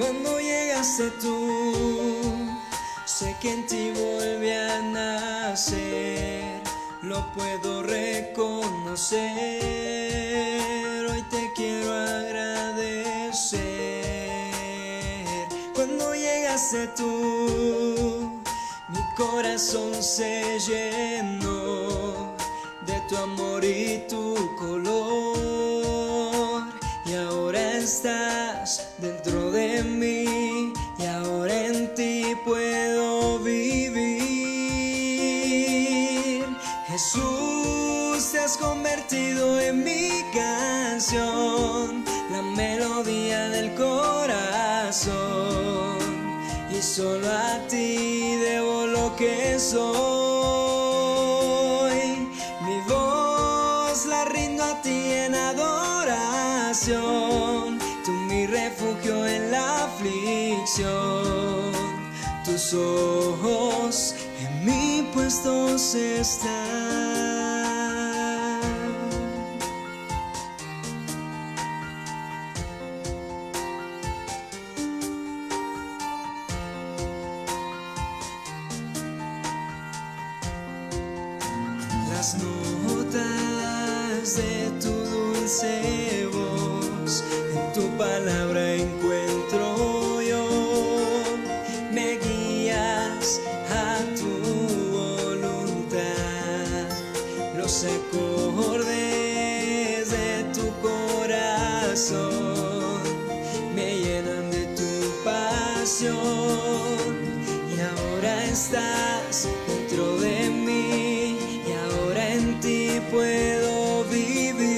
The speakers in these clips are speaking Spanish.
Cuando llegaste tú, sé que en ti volví a nacer, lo puedo reconocer. Hoy te quiero agradecer. Cuando llegaste tú, mi corazón se llenó de tu amor y tu color. Y ahora estás dentro de mí, y ahora en ti puedo vivir. Jesús, te has convertido en mi canción, la melodía del corazón. Y solo a ti debo lo que soy. Mi voz la rindo a ti en adoración. Tú mi refugio en la aflicción. Tus ojos en mí puestos están. Las notas de tu dulce voz, en tu palabra encuentro yo. Me guías a tu voluntad. Los acordes de tu corazón me llenan de tu pasión. Y ahora estás dentro de mí, y ahora en ti puedo vivir.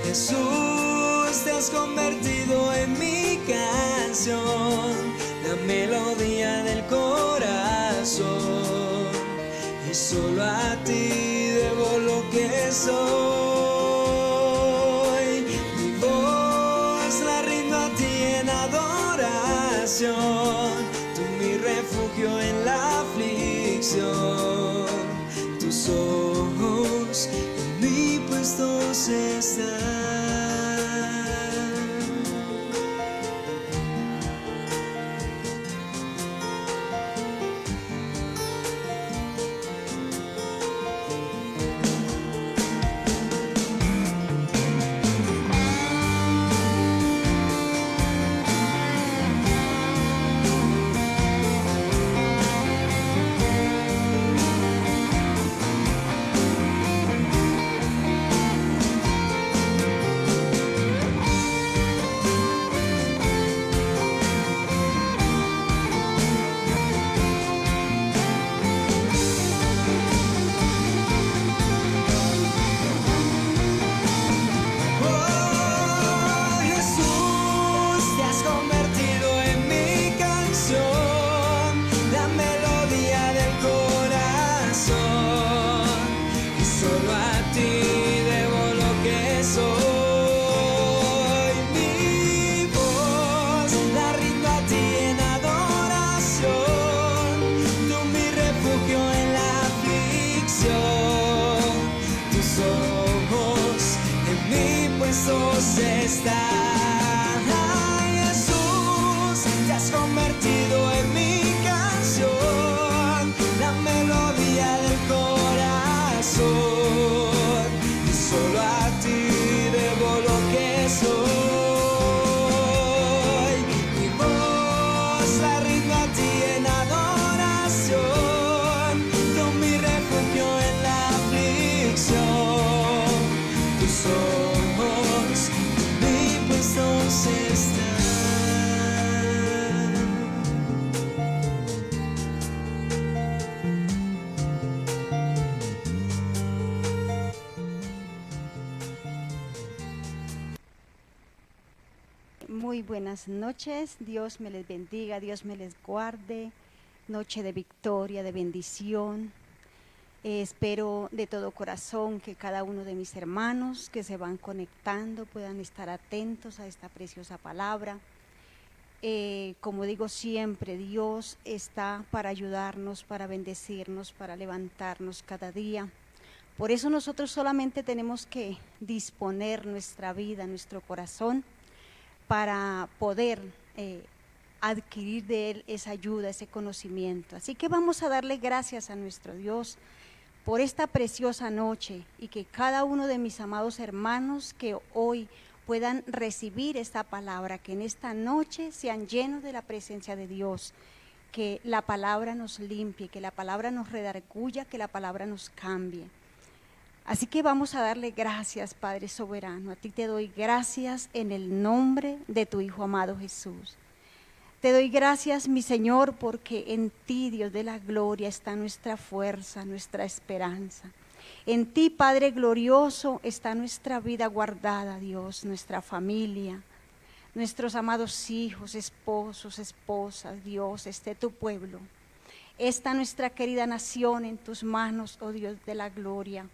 Jesús, te has convertido en mi canción, la melodía del corazón. Y solo a ti debo lo que soy. Mi voz la rindo a ti en adoración. Tú mi refugio en la aflicción. Tus ojos en mí puestos están. Está. Ay, Jesús, te has convertido en mi canción, la melodía del corazón. Y solo a ti debo lo que soy. Mi voz la rindo a ti en adoración. Tú mi refugio en la aflicción. Tus ojos están. Muy buenas noches, Dios me les bendiga, Dios me les guarde, noche de victoria, de bendición. Espero de todo corazón que cada uno de mis hermanos que se van conectando puedan estar atentos a esta preciosa palabra. Como digo siempre, Dios está para ayudarnos, para bendecirnos, para levantarnos cada día. Por eso nosotros solamente tenemos que disponer nuestra vida, nuestro corazón, para poder adquirir de Él esa ayuda, ese conocimiento. Así que vamos a darle gracias a nuestro Dios por esta preciosa noche y que cada uno de mis amados hermanos que hoy puedan recibir esta palabra, que en esta noche sean llenos de la presencia de Dios, que la palabra nos limpie, que la palabra nos redarguya, que la palabra nos cambie. Así que vamos a darle gracias, Padre soberano. A ti te doy gracias en el nombre de tu Hijo amado Jesús. Te doy gracias, mi Señor, porque en ti, Dios de la gloria, está nuestra fuerza, nuestra esperanza. En ti, Padre glorioso, está nuestra vida guardada, Dios, nuestra familia, nuestros amados hijos, esposos, esposas, Dios, esté tu pueblo. Está nuestra querida nación en tus manos, oh Dios de la gloria.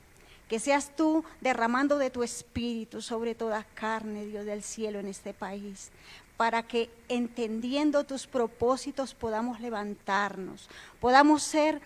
Que seas tú derramando de tu espíritu sobre toda carne, Dios del cielo, en este país, para que entendiendo tus propósitos podamos levantarnos, podamos ser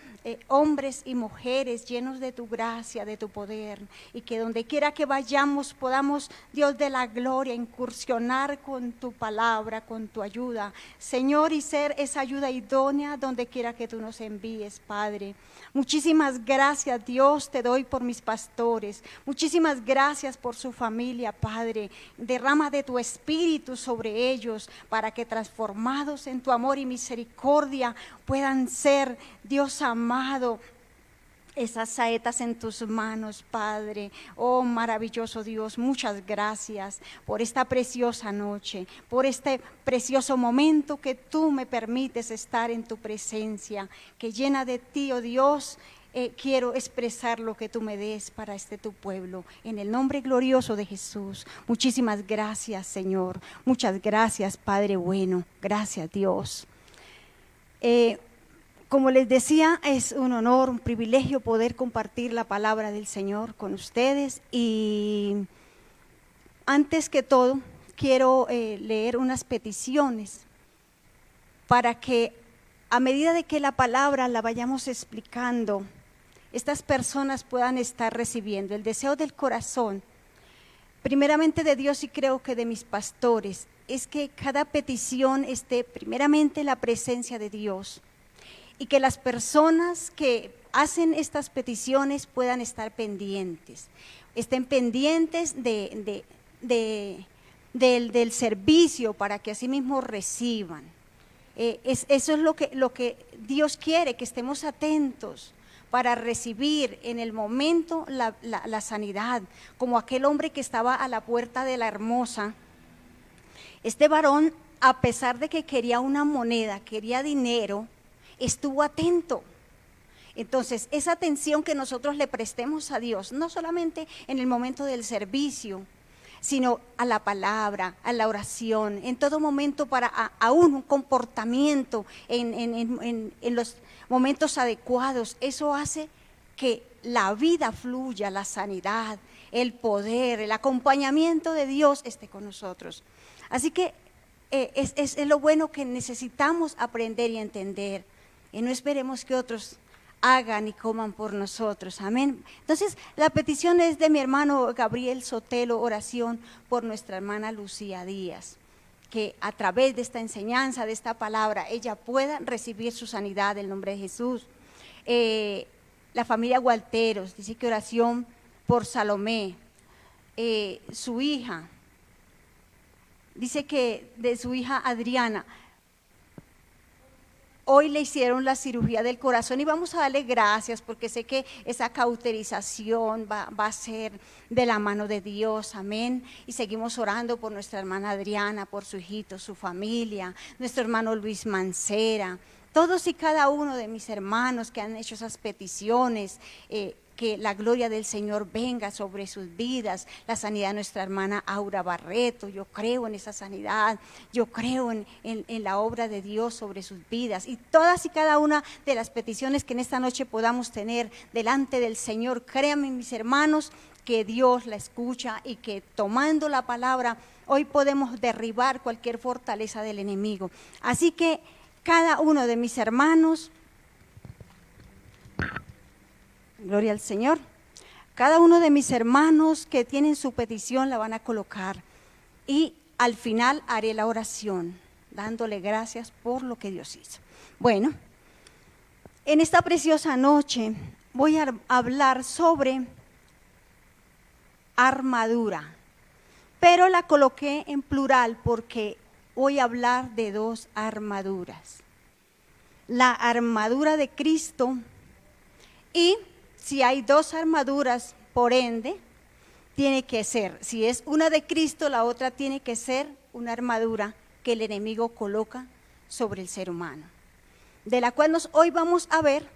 hombres y mujeres llenos de tu gracia, de tu poder, y que donde quiera que vayamos podamos, Dios de la gloria, incursionar con tu palabra, con tu ayuda, Señor, y ser esa ayuda idónea donde quiera que tú nos envíes, Padre. Muchísimas gracias, Dios, te doy por mis pastores, muchísimas gracias por su familia, Padre. Derrama de tu espíritu sobre ellos para que transformados en tu amor y misericordia puedan ser, Dios amado, esas saetas en tus manos, Padre. Oh, maravilloso Dios, muchas gracias por esta preciosa noche, por este precioso momento que tú me permites estar en tu presencia, que llena de ti, oh Dios, quiero expresar lo que tú me des para este tu pueblo, en el nombre glorioso de Jesús. Muchísimas gracias, Señor. Muchas gracias, Padre bueno. Gracias, Dios. Como les decía, es un honor, un privilegio poder compartir la palabra del Señor con ustedes. Y antes que todo, quiero leer unas peticiones para que a medida de que la palabra la vayamos explicando, estas personas puedan estar recibiendo el deseo del corazón, primeramente de Dios y creo que de mis pastores, es que cada petición esté primeramente en la presencia de Dios y que las personas que hacen estas peticiones puedan estar pendientes, estén pendientes del servicio para que así mismo reciban. Eso es lo que Dios quiere, que estemos atentos para recibir en el momento la sanidad, como aquel hombre que estaba a la puerta de la hermosa. Este varón, a pesar de que quería una moneda, quería dinero, estuvo atento. Entonces, esa atención que nosotros le prestemos a Dios, no solamente en el momento del servicio, sino a la palabra, a la oración, en todo momento para aún un comportamiento en los momentos adecuados. Eso hace que la vida fluya, la sanidad, el poder, el acompañamiento de Dios esté con nosotros. Así que es lo bueno que necesitamos aprender y entender, y no esperemos que otros hagan y coman por nosotros, amén. Entonces, la petición es de mi hermano Gabriel Sotelo, oración por nuestra hermana Lucía Díaz, que a través de esta enseñanza, de esta palabra, ella pueda recibir su sanidad en el nombre de Jesús. La familia Gualteros dice que oración por Salomé, su hija, dice que de su hija Adriana, hoy le hicieron la cirugía del corazón y vamos a darle gracias porque sé que esa cauterización va a ser de la mano de Dios, amén. Y seguimos orando por nuestra hermana Adriana, por su hijito, su familia, nuestro hermano Luis Mancera, todos y cada uno de mis hermanos que han hecho esas peticiones, que la gloria del Señor venga sobre sus vidas, la sanidad de nuestra hermana Aura Barreto. Yo creo en esa sanidad, yo creo en la obra de Dios sobre sus vidas, y todas y cada una de las peticiones que en esta noche podamos tener delante del Señor, créanme mis hermanos, que Dios la escucha y que tomando la palabra hoy podemos derribar cualquier fortaleza del enemigo. Así que cada uno de mis hermanos, gloria al Señor, cada uno de mis hermanos que tienen su petición la van a colocar, y al final haré la oración, dándole gracias por lo que Dios hizo. Bueno, en esta preciosa noche voy a hablar sobre armadura, pero la coloqué en plural porque voy a hablar de dos armaduras. La armadura de Cristo, y si hay dos armaduras, por ende, tiene que ser, si es una de Cristo, la otra tiene que ser una armadura que el enemigo coloca sobre el ser humano, de la cual hoy vamos a ver,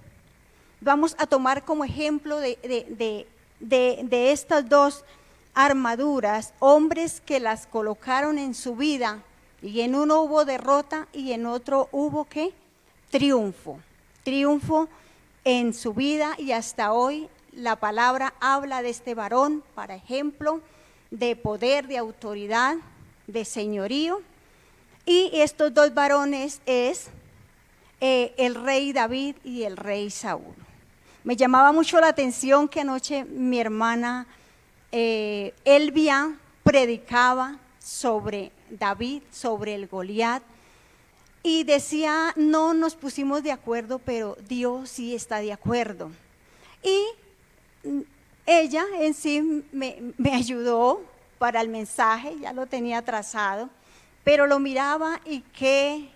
vamos a tomar como ejemplo de estas dos armaduras, hombres que las colocaron en su vida, y en uno hubo derrota y en otro hubo ¿qué? Triunfo en su vida, y hasta hoy la palabra habla de este varón para ejemplo de poder, de autoridad, de señorío. Y estos dos varones es el rey David y el rey Saúl. Me llamaba mucho la atención que anoche mi hermana Elvia predicaba sobre David, sobre el Goliat, y decía, no nos pusimos de acuerdo, pero Dios sí está de acuerdo. Y ella en sí me ayudó para el mensaje, ya lo tenía trazado, pero lo miraba y qué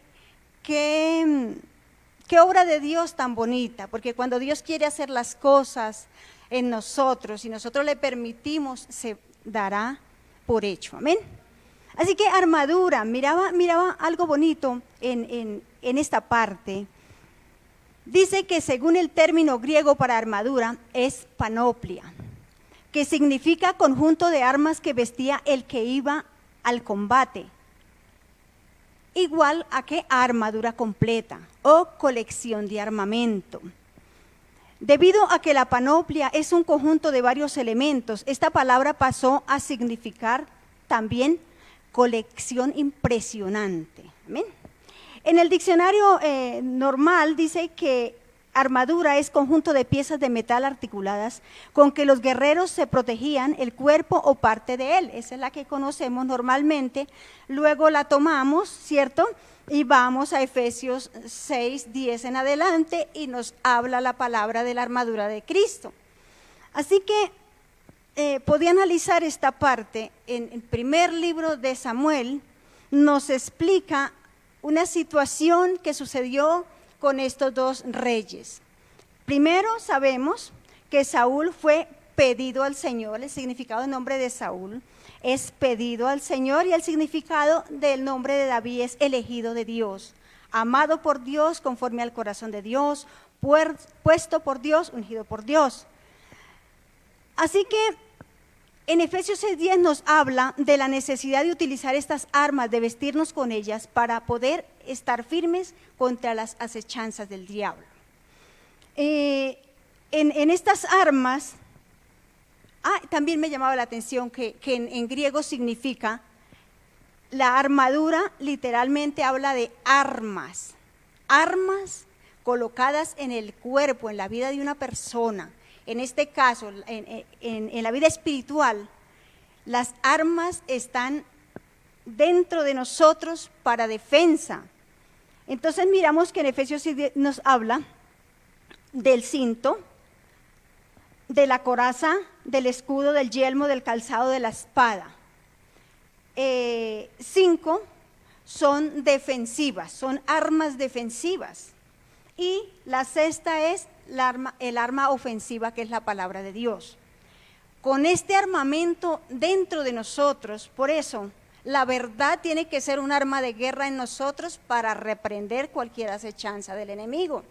obra de Dios tan bonita, porque cuando Dios quiere hacer las cosas en nosotros y nosotros le permitimos, se dará por hecho, amén. Así que armadura, miraba algo bonito en esta parte. Dice que según el término griego para armadura es panoplia, que significa conjunto de armas que vestía el que iba al combate, igual a que armadura completa o colección de armamento. Debido a que la panoplia es un conjunto de varios elementos, esta palabra pasó a significar también colección impresionante. ¿Amén? En el diccionario normal dice que armadura es conjunto de piezas de metal articuladas con que los guerreros se protegían el cuerpo o parte de él. Esa es la que conocemos normalmente. Luego la tomamos, ¿cierto? Y vamos a Efesios 6, 10 en adelante y nos habla la palabra de la armadura de Cristo. Así que podía analizar esta parte. En el primer libro de Samuel nos explica una situación que sucedió con estos dos reyes. Primero sabemos que Saúl fue pedido al Señor, el significado del nombre de Saúl es pedido al Señor y el significado del nombre de David es elegido de Dios, amado por Dios, conforme al corazón de Dios, puesto por Dios, ungido por Dios. Así que en Efesios 6:10 nos habla de la necesidad de utilizar estas armas, de vestirnos con ellas para poder estar firmes contra las acechanzas del diablo. En estas armas, también me llamaba la atención que en griego significa, la armadura literalmente habla de armas colocadas en el cuerpo, en la vida de una persona. En este caso, en la vida espiritual, las armas están dentro de nosotros para defensa. Entonces miramos que en Efesios 6 nos habla del cinto, de la coraza, del escudo, del yelmo, del calzado, de la espada. 5 son defensivas, son armas defensivas. Y la sexta es el arma ofensiva, que es la palabra de Dios. Con este armamento dentro de nosotros, por eso la verdad tiene que ser un arma de guerra en nosotros para reprender cualquier acechanza del enemigo.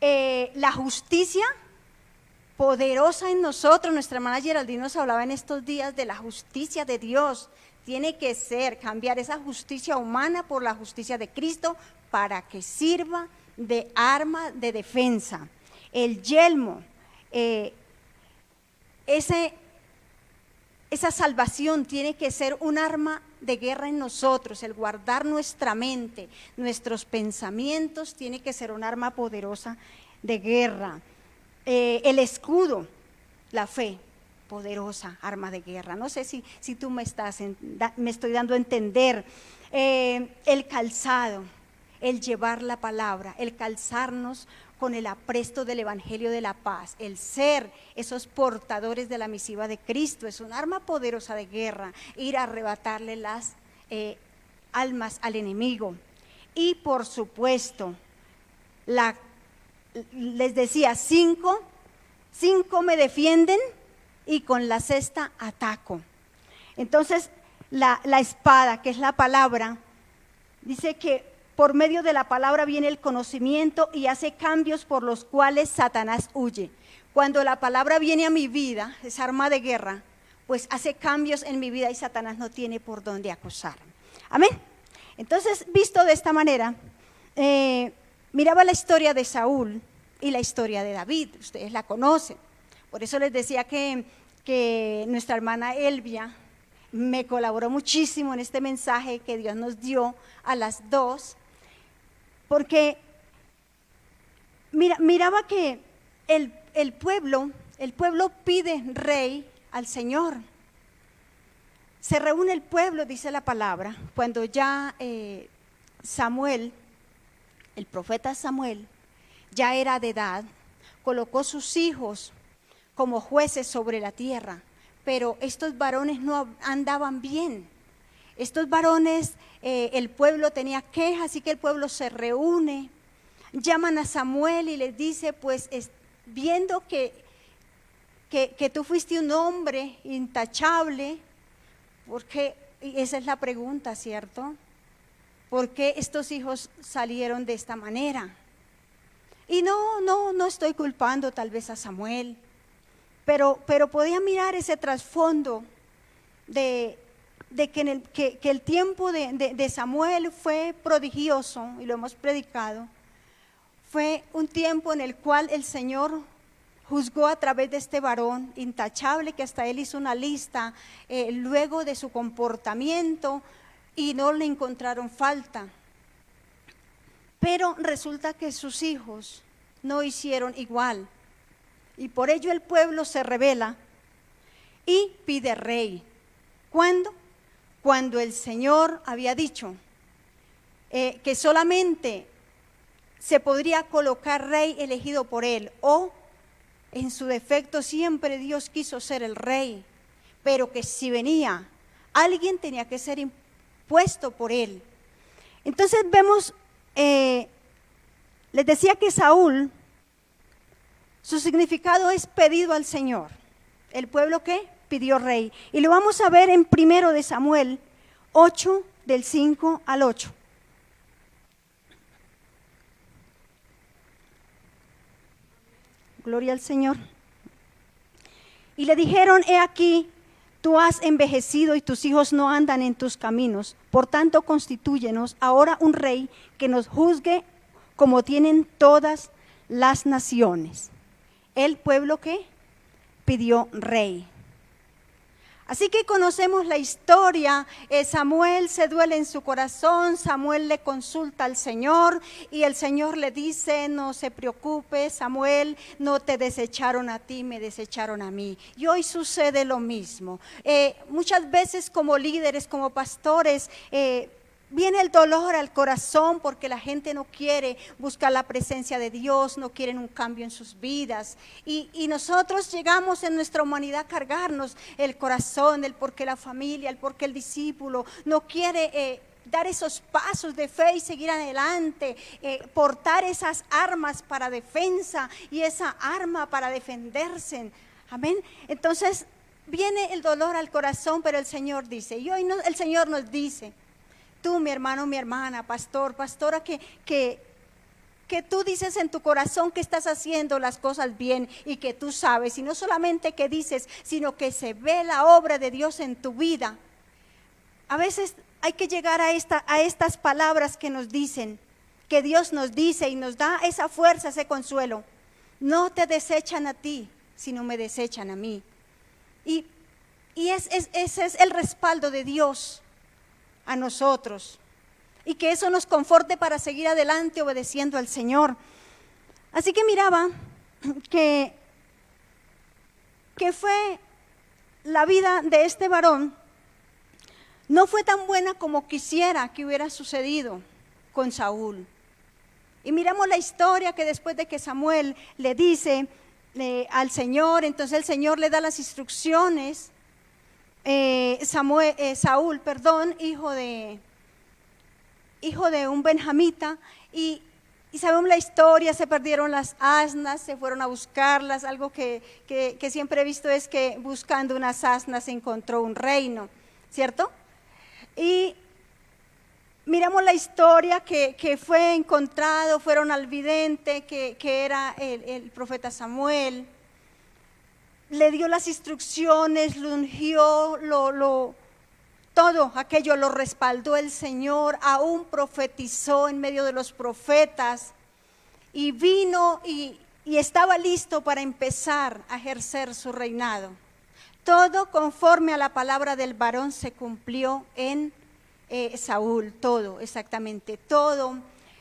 La justicia poderosa en nosotros, nuestra hermana Geraldine nos hablaba en estos días de la justicia de Dios. Tiene que ser, cambiar esa justicia humana por la justicia de Cristo para que sirva de arma de defensa. El yelmo, esa salvación tiene que ser un arma de guerra en nosotros, el guardar nuestra mente, nuestros pensamientos, tiene que ser un arma poderosa de guerra. El escudo, la fe. poderosa arma de guerra. No sé si tú me estoy dando a entender. El calzado, el llevar la palabra, el calzarnos con el apresto del Evangelio de la paz, el ser esos portadores de la misiva de Cristo, es un arma poderosa de guerra, ir a arrebatarle las almas al enemigo. Y por supuesto, les decía, 5 me defienden y con la sexta ataco. Entonces, la espada, que es la palabra, dice que por medio de la palabra viene el conocimiento y hace cambios por los cuales Satanás huye. Cuando la palabra viene a mi vida, es arma de guerra, pues hace cambios en mi vida y Satanás no tiene por dónde acusarme. Amén. Entonces, visto de esta manera, miraba la historia de Saúl y la historia de David, ustedes la conocen. Por eso les decía que nuestra hermana Elvia me colaboró muchísimo en este mensaje que Dios nos dio a las 2, porque miraba que el pueblo pide rey al Señor. Se reúne el pueblo, dice la palabra, cuando ya Samuel, el profeta Samuel, ya era de edad, colocó sus hijos como jueces sobre la tierra, pero estos varones no andaban bien. Estos varones, el pueblo tenía quejas, así que el pueblo se reúne, llaman a Samuel y les dice, pues viendo que tú fuiste un hombre intachable, porque esa es la pregunta, ¿cierto? ¿Por qué estos hijos salieron de esta manera? Y no estoy culpando tal vez a Samuel, pero podía mirar ese trasfondo de que el tiempo de Samuel fue prodigioso, y lo hemos predicado. Fue un tiempo en el cual el Señor juzgó a través de este varón intachable, que hasta él hizo una lista luego de su comportamiento y no le encontraron falta. Pero resulta que sus hijos no hicieron igual, y por ello el pueblo se rebela y pide rey. ¿Cuándo? Cuando el Señor había dicho que solamente se podría colocar rey elegido por él, o en su defecto siempre Dios quiso ser el rey, pero que si venía alguien tenía que ser impuesto por él. Entonces vemos, les decía que Saúl, su significado es pedido al Señor. ¿El pueblo qué? Pidió rey. Y lo vamos a ver en 1 de Samuel 8, del 5 al 8. Gloria al Señor. Y le dijeron, he aquí, tú has envejecido y tus hijos no andan en tus caminos. Por tanto, constitúyenos ahora un rey que nos juzgue como tienen todas las naciones. El pueblo que pidió rey. Así que conocemos la historia. Samuel se duele en su corazón, Samuel le consulta al Señor y el Señor le dice, no se preocupe Samuel, no te desecharon a ti, me desecharon a mí. Y hoy sucede lo mismo. Muchas veces como líderes, como pastores, viene el dolor al corazón porque la gente no quiere buscar la presencia de Dios, no quieren un cambio en sus vidas. Y nosotros llegamos en nuestra humanidad a cargarnos el corazón, el por qué la familia, el por qué el discípulo no quiere dar esos pasos de fe y seguir adelante, portar esas armas para defensa y esa arma para defenderse. Amén. Entonces viene el dolor al corazón, pero el Señor dice, y hoy el Señor nos dice, tú, mi hermano, mi hermana, pastora, que tú dices en tu corazón que estás haciendo las cosas bien y que tú sabes, y no solamente que dices, sino que se ve la obra de Dios en tu vida. A veces hay que llegar a estas palabras que nos dicen, que Dios nos dice y nos da esa fuerza, ese consuelo. No te desechan a ti, sino me desechan a mí. Y ese es el respaldo de Dios a nosotros, y que eso nos conforte para seguir adelante obedeciendo al Señor. Así que miraba que fue la vida de este varón no fue tan buena como quisiera que hubiera sucedido con Saúl. Y miramos la historia que después de que Samuel le dice al Señor, entonces el Señor le da las instrucciones, Saúl, hijo de un benjamita, y sabemos la historia, se perdieron las asnas, se fueron a buscarlas, algo que siempre he visto es que buscando unas asnas se encontró un reino, ¿cierto? Y miramos la historia que fue encontrado, fueron al vidente, que era el profeta Samuel, le dio las instrucciones, lo ungió, todo aquello lo respaldó el Señor, aún profetizó en medio de los profetas y vino y estaba listo para empezar a ejercer su reinado. Todo conforme a la palabra del varón se cumplió en Saúl, todo, exactamente, todo.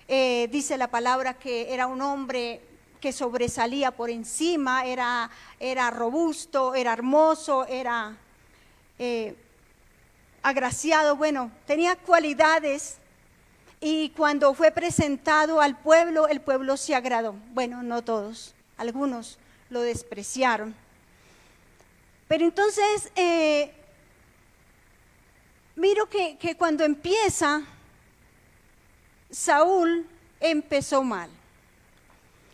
Dice la palabra que era un hombre que sobresalía por encima, era robusto, era hermoso, era agraciado, bueno, tenía cualidades, y cuando fue presentado al pueblo, el pueblo se agradó. Bueno, no todos, algunos lo despreciaron. Pero entonces, miro que cuando empieza, Saúl empezó mal.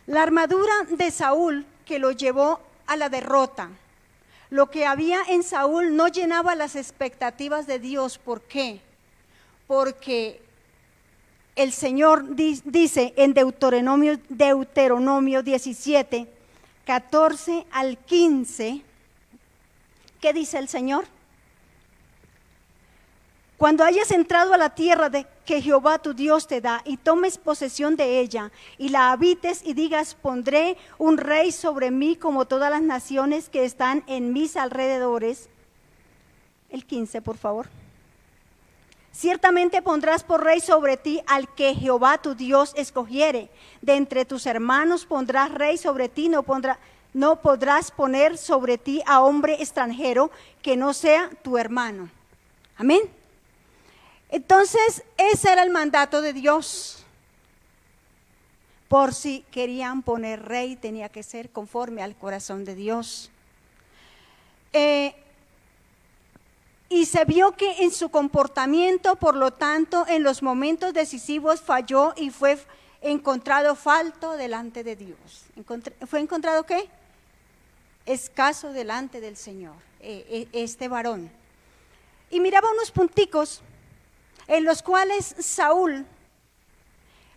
La armadura de Saúl que lo llevó a la derrota. Lo que había en Saúl no llenaba las expectativas de Dios. ¿Por qué? Porque el Señor dice en Deuteronomio 17, 14 al 15, ¿qué dice el Señor? Cuando hayas entrado a la tierra que Jehová tu Dios te da, y tomes posesión de ella, y la habites, y digas, pondré un rey sobre mí como todas las naciones que están en mis alrededores. El 15, por favor. Ciertamente pondrás por rey sobre ti al que Jehová tu Dios escogiere. De entre tus hermanos pondrás rey sobre ti, no podrás poner sobre ti a hombre extranjero que no sea tu hermano. Amén. Entonces, ese era el mandato de Dios. Por si querían poner rey, tenía que ser conforme al corazón de Dios. Y se vio que en su comportamiento, por lo tanto, en los momentos decisivos falló y fue encontrado falto delante de Dios. ¿Fue encontrado qué? Escaso delante del Señor, este varón. Y miraba unos punticos en los cuales Saúl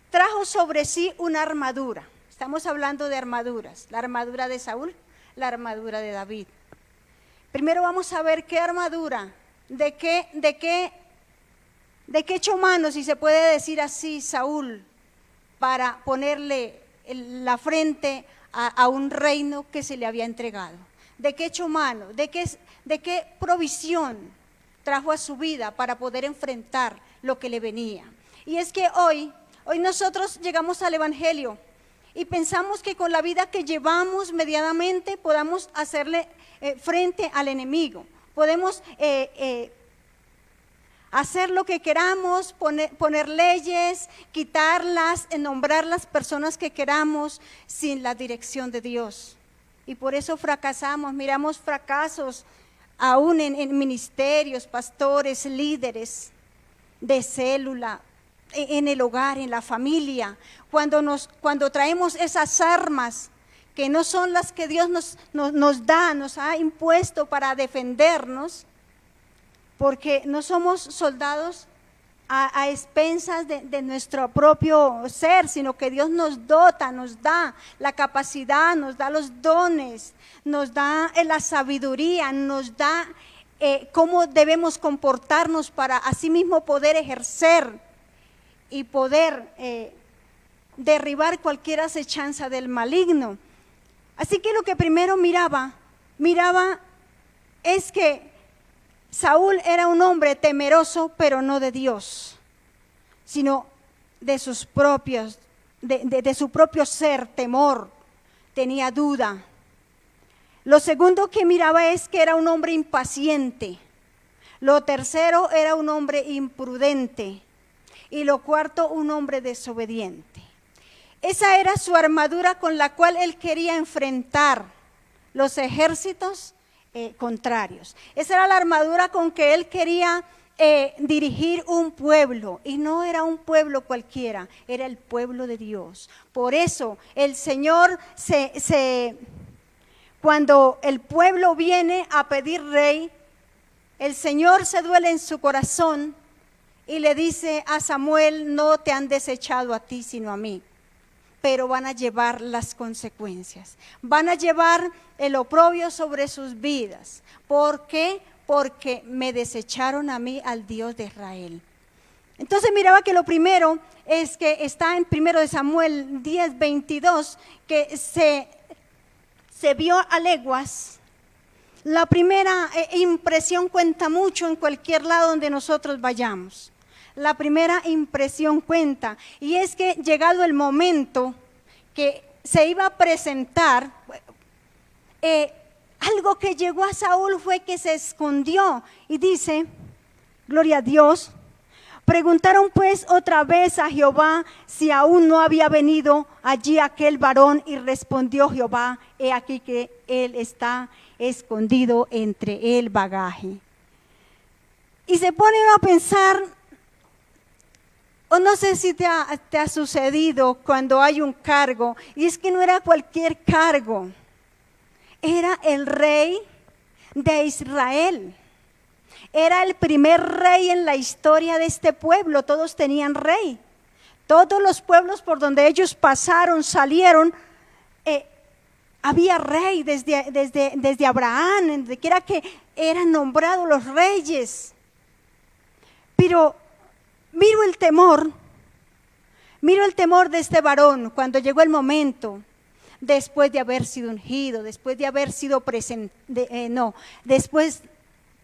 trajo sobre sí una armadura. Estamos hablando de armaduras, la armadura de Saúl, la armadura de David. Primero vamos a ver qué armadura, de qué echó mano, si se puede decir así, Saúl, para ponerle la frente a un reino que se le había entregado. ¿De qué echó mano? ¿De qué provisión trajo a su vida para poder enfrentar lo que le venía? Y es que hoy nosotros llegamos al Evangelio y pensamos que con la vida que llevamos medianamente podamos hacerle frente al enemigo. Podemos hacer lo que queramos, poner leyes, quitarlas, nombrar las personas que queramos sin la dirección de Dios. Y por eso fracasamos, miramos fracasos aún en ministerios, pastores, líderes de célula, en el hogar, en la familia, cuando traemos esas armas que no son las que Dios nos ha impuesto para defendernos, porque no somos soldados a expensas de nuestro propio ser, sino que Dios nos dota, nos da la capacidad, nos da los dones, nos da la sabiduría, nos da cómo debemos comportarnos para asimismo poder ejercer y poder derribar cualquier acechanza del maligno. Así que lo que primero miraba es que Saúl era un hombre temeroso, pero no de Dios, sino de sus propios, de su propio ser, temor, tenía duda. Lo segundo que miraba es que era un hombre impaciente. Lo tercero era un hombre imprudente. Y lo cuarto, un hombre desobediente. Esa era su armadura con la cual él quería enfrentar los ejércitos contrarios. Esa era la armadura con que él quería dirigir un pueblo, y no era un pueblo cualquiera, era el pueblo de Dios. Por eso el Señor cuando el pueblo viene a pedir rey, el Señor se duele en su corazón y le dice a Samuel: no te han desechado a ti sino a mí, pero van a llevar las consecuencias, van a llevar el oprobio sobre sus vidas. ¿Por qué? Porque me desecharon a mí, al Dios de Israel. Entonces miraba que lo primero es que está en 1 Samuel 10:22, que se vio a leguas. La primera impresión cuenta mucho en cualquier lado donde nosotros vayamos. La primera impresión cuenta, y es que llegado el momento que se iba a presentar, algo que llegó a Saúl fue que se escondió, y dice, gloria a Dios, preguntaron pues otra vez a Jehová si aún no había venido allí aquel varón, y respondió Jehová: he aquí que él está escondido entre el bagaje. Y se pone a pensar, o no sé si te ha sucedido cuando hay un cargo, y es que no era cualquier cargo, era el rey de Israel. Era el primer rey en la historia de este pueblo. Todos tenían rey. Todos los pueblos por donde ellos pasaron, salieron, había rey desde Abraham, donde quiera que eran nombrados los reyes. Pero miro el temor de este varón cuando llegó el momento, después de haber sido ungido, después de haber sido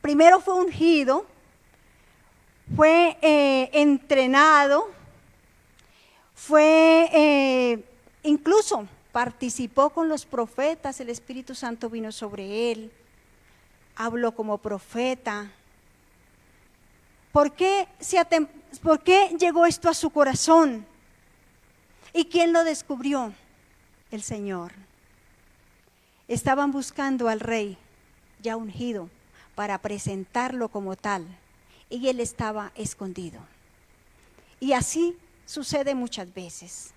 primero fue ungido, fue entrenado, incluso participó con los profetas, el Espíritu Santo vino sobre él, habló como profeta. ¿Por qué llegó esto a su corazón? ¿Y quién lo descubrió? El Señor. Estaban buscando al rey ya ungido para presentarlo como tal, y él estaba escondido. Y así sucede muchas veces.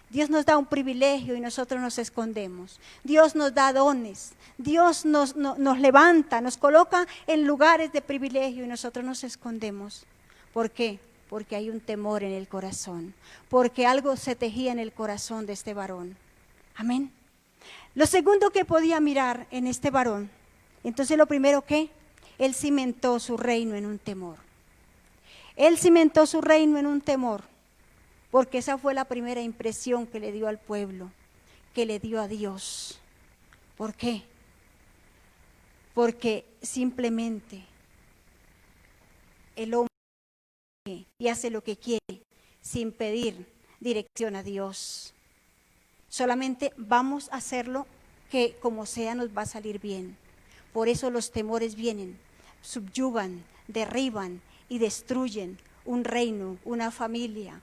Dios nos da un privilegio y nosotros nos escondemos. Dios nos da dones, Dios nos levanta, nos coloca en lugares de privilegio y nosotros nos escondemos. ¿Por qué? Porque hay un temor en el corazón, porque algo se tejía en el corazón de este varón. Amén. Lo segundo que podía mirar en este varón, entonces lo primero que él cimentó su reino en un temor. Él cimentó su reino en un temor, porque esa fue la primera impresión que le dio al pueblo, que le dio a Dios. ¿Por qué? Porque simplemente el hombre y hace lo que quiere sin pedir dirección a Dios. Solamente vamos a hacerlo, que como sea nos va a salir bien. Por eso los temores vienen, subyugan, derriban y destruyen un reino, una familia,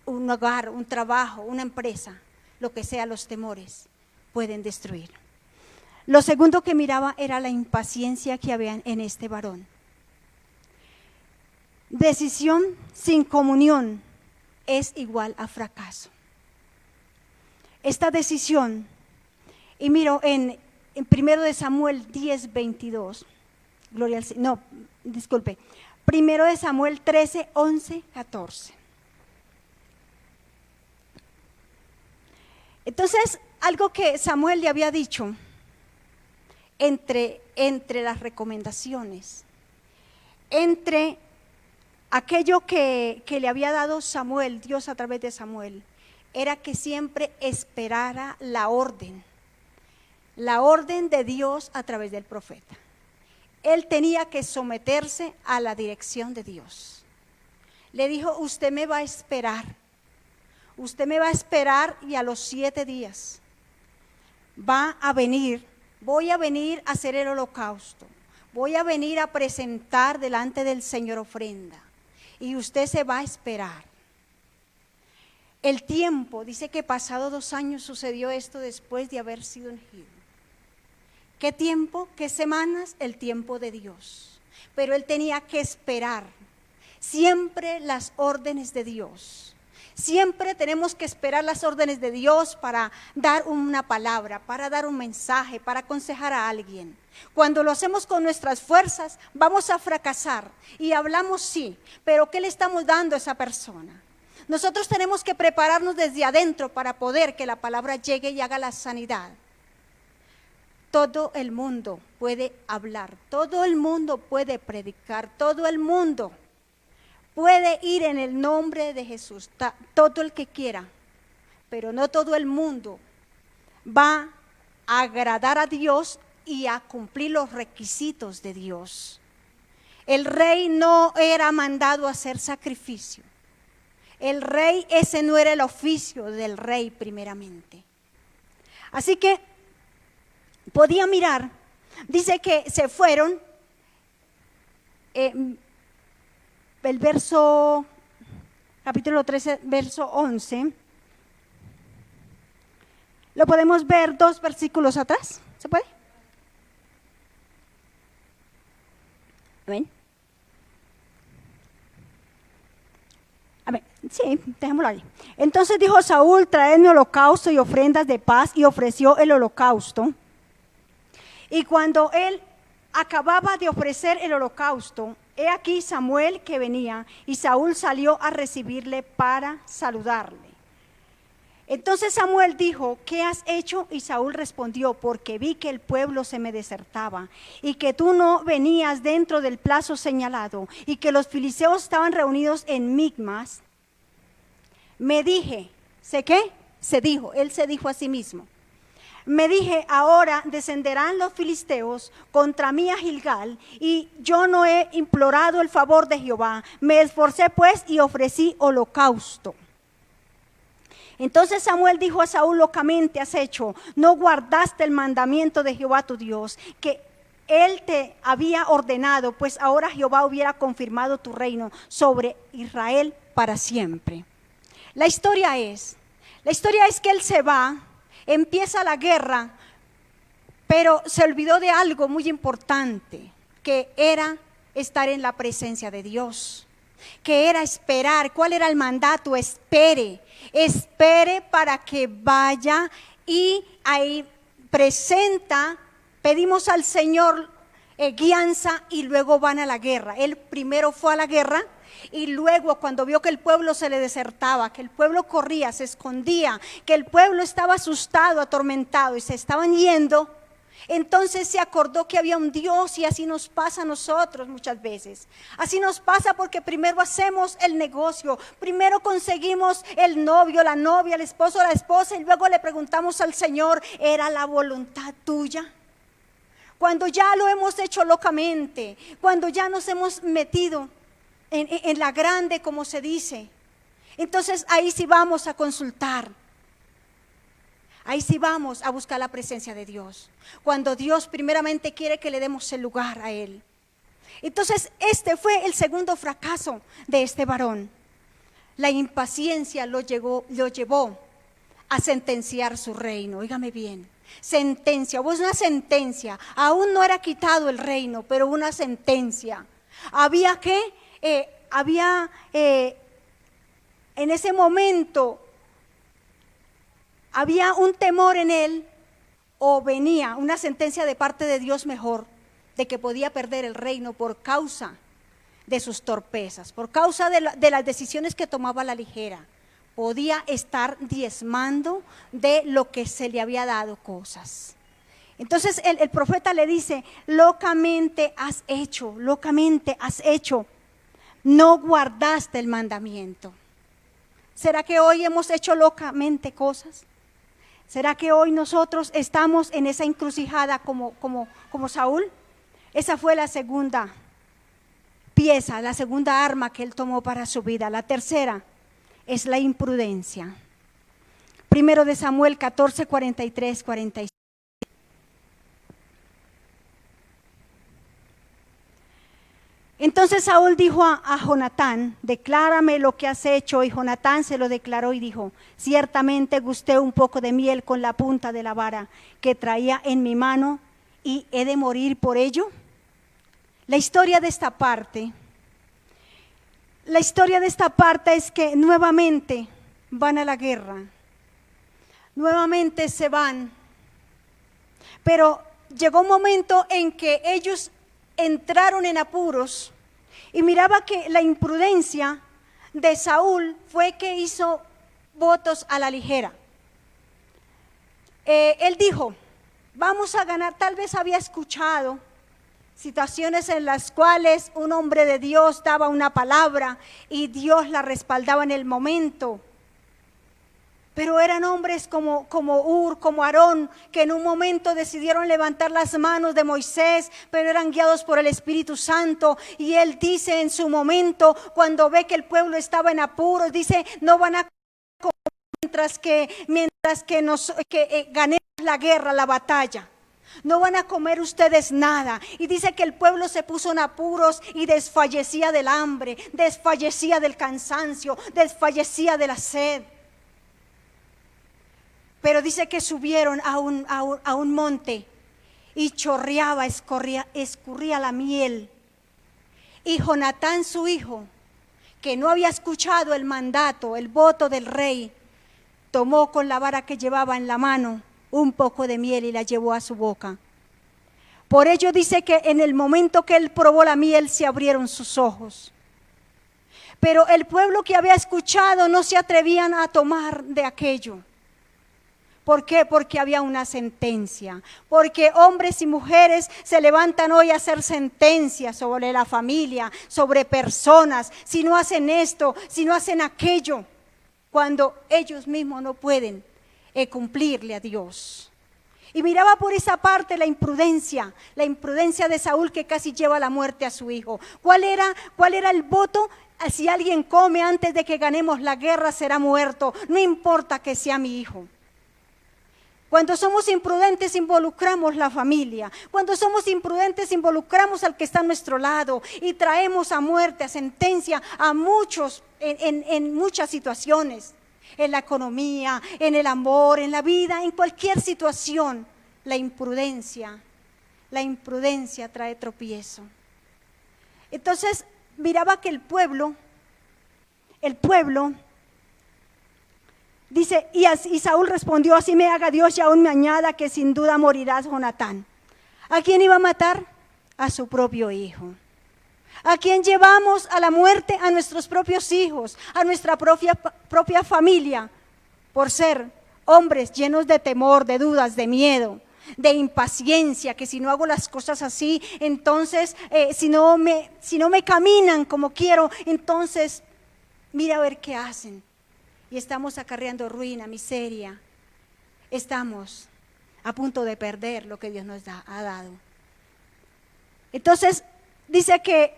un hogar, un trabajo, una empresa. Lo que sea, los temores pueden destruir. Lo segundo que miraba era la impaciencia que había en este varón. Decisión sin comunión es igual a fracaso. Esta decisión, y miro en 1 Samuel 10:22, gloria al Señor, no, disculpe, 1 Samuel 13:11-14. Entonces, algo que Samuel le había dicho entre las recomendaciones, entre aquello que le había dado Samuel, Dios a través de Samuel, era que siempre esperara la orden de Dios a través del profeta. Él tenía que someterse a la dirección de Dios. Le dijo: usted me va a esperar y a los 7 días va a venir voy a venir a hacer el holocausto, voy a venir a presentar delante del Señor ofrenda, y usted se va a esperar. El tiempo, dice que pasado 2 años sucedió esto después de haber sido ungido. ¿Qué tiempo? ¿Qué semanas? El tiempo de Dios. Pero él tenía que esperar siempre las órdenes de Dios. Siempre tenemos que esperar las órdenes de Dios para dar una palabra, para dar un mensaje, para aconsejar a alguien. Cuando lo hacemos con nuestras fuerzas, vamos a fracasar. Y hablamos sí, pero ¿qué le estamos dando a esa persona? Nosotros tenemos que prepararnos desde adentro para poder que la palabra llegue y haga la sanidad. Todo el mundo puede hablar, todo el mundo puede predicar, todo el mundo puede ir en el nombre de Jesús, todo el que quiera, pero no todo el mundo va a agradar a Dios y a cumplir los requisitos de Dios. El rey no era mandado a hacer sacrificio. El rey, ese no era el oficio del rey primeramente. Así que podía mirar, dice que se fueron, el verso, capítulo 13, verso 11, lo podemos ver 2 versículos atrás, ¿se puede? Amén. Amén. Sí, dejémoslo ahí. Entonces dijo Saúl, traedme holocausto y ofrendas de paz, y ofreció el holocausto. Y cuando él acababa de ofrecer el holocausto, he aquí Samuel que venía, y Saúl salió a recibirle para saludarle. Entonces Samuel dijo, ¿qué has hecho? Y Saúl respondió, porque vi que el pueblo se me desertaba, y que tú no venías dentro del plazo señalado, y que los filisteos estaban reunidos en Micmas. Me dije, ¿sé qué? Él se dijo a sí mismo. Me dije, ahora descenderán los filisteos contra mí a Gilgal, y yo no he implorado el favor de Jehová. Me esforcé pues y ofrecí holocausto. Entonces Samuel dijo a Saúl, locamente has hecho, no guardaste el mandamiento de Jehová tu Dios, que él te había ordenado, pues ahora Jehová hubiera confirmado tu reino sobre Israel para siempre. La historia es que él se va, empieza la guerra, pero se olvidó de algo muy importante, que era estar en la presencia de Dios, que era esperar. ¿Cuál era el mandato? Espere para que vaya y ahí presenta, pedimos al Señor guianza y luego van a la guerra. Él primero fue a la guerra y luego cuando vio que el pueblo se le desertaba, que el pueblo corría, se escondía, que el pueblo estaba asustado, atormentado y se estaban yendo, entonces se acordó que había un Dios. Y así nos pasa a nosotros muchas veces. Así nos pasa porque primero hacemos el negocio, primero conseguimos el novio, la novia, el esposo, la esposa, y luego le preguntamos al Señor, ¿era la voluntad tuya? Cuando ya lo hemos hecho locamente, cuando ya nos hemos metido en la grande, como se dice, entonces ahí sí vamos a consultar. Ahí sí vamos a buscar la presencia de Dios, cuando Dios primeramente quiere que le demos el lugar a Él. Entonces este fue el segundo fracaso de este varón. La impaciencia lo llevó a sentenciar su reino. Óigame bien, sentencia, hubo una sentencia, aún no era quitado el reino, pero una sentencia. En ese momento había un temor en él, o venía una sentencia de parte de Dios mejor, de que podía perder el reino por causa de sus torpezas, por causa de las decisiones que tomaba a la ligera. Podía estar diezmando de lo que se le había dado cosas. Entonces el profeta le dice, locamente has hecho, no guardaste el mandamiento. ¿Será que hoy hemos hecho locamente cosas? ¿Será que hoy nosotros estamos en esa encrucijada como Saúl? Esa fue la segunda pieza, la segunda arma que él tomó para su vida. La tercera es la imprudencia. Primero de Samuel 14, 43, 45. Entonces Saúl dijo a Jonatán, declárame lo que has hecho. Y Jonatán se lo declaró y dijo, ciertamente gusté un poco de miel con la punta de la vara que traía en mi mano y he de morir por ello. La historia de esta parte es que nuevamente van a la guerra, nuevamente se van, pero llegó un momento en que ellos entraron en apuros y miraba que la imprudencia de Saúl fue que hizo votos a la ligera. Él dijo, vamos a ganar. Tal vez había escuchado situaciones en las cuales un hombre de Dios daba una palabra y Dios la respaldaba en el momento. Pero eran hombres como Ur, como Aarón, que en un momento decidieron levantar las manos de Moisés, pero eran guiados por el Espíritu Santo. Y él dice en su momento, cuando ve que el pueblo estaba en apuros, dice, no van a comer mientras que ganemos la guerra, la batalla. No van a comer ustedes nada. Y dice que el pueblo se puso en apuros y desfallecía del hambre, desfallecía del cansancio, desfallecía de la sed. Pero dice que subieron a un monte y chorreaba, escurría la miel. Y Jonatán, su hijo, que no había escuchado el mandato, el voto del rey, tomó con la vara que llevaba en la mano un poco de miel y la llevó a su boca. Por ello dice que en el momento que él probó la miel se abrieron sus ojos. Pero el pueblo que había escuchado no se atrevían a tomar de aquello. ¿Por qué? Porque había una sentencia. Porque hombres y mujeres se levantan hoy a hacer sentencias sobre la familia, sobre personas. Si no hacen esto, si no hacen aquello, cuando ellos mismos no pueden cumplirle a Dios. Y miraba por esa parte la imprudencia de Saúl, que casi lleva a la muerte a su hijo. ¿Cuál era el voto? Si alguien come antes de que ganemos la guerra será muerto, no importa que sea mi hijo. Cuando somos imprudentes involucramos la familia. Cuando somos imprudentes involucramos al que está a nuestro lado y traemos a muerte, a sentencia a muchos en muchas situaciones. En la economía, en el amor, en la vida, en cualquier situación. La imprudencia trae tropiezo. Entonces miraba que el pueblo dice, y Saúl respondió, así me haga Dios y aún me añada que sin duda morirás, Jonatán. ¿A quién iba a matar? A su propio hijo. ¿A quién llevamos a la muerte? A nuestros propios hijos, a nuestra propia familia, por ser hombres llenos de temor, de dudas, de miedo, de impaciencia, que si no hago las cosas así, entonces si no me caminan como quiero, entonces mira a ver qué hacen. Y estamos acarreando ruina, miseria. Estamos a punto de perder lo que Dios nos ha dado. Entonces, dice que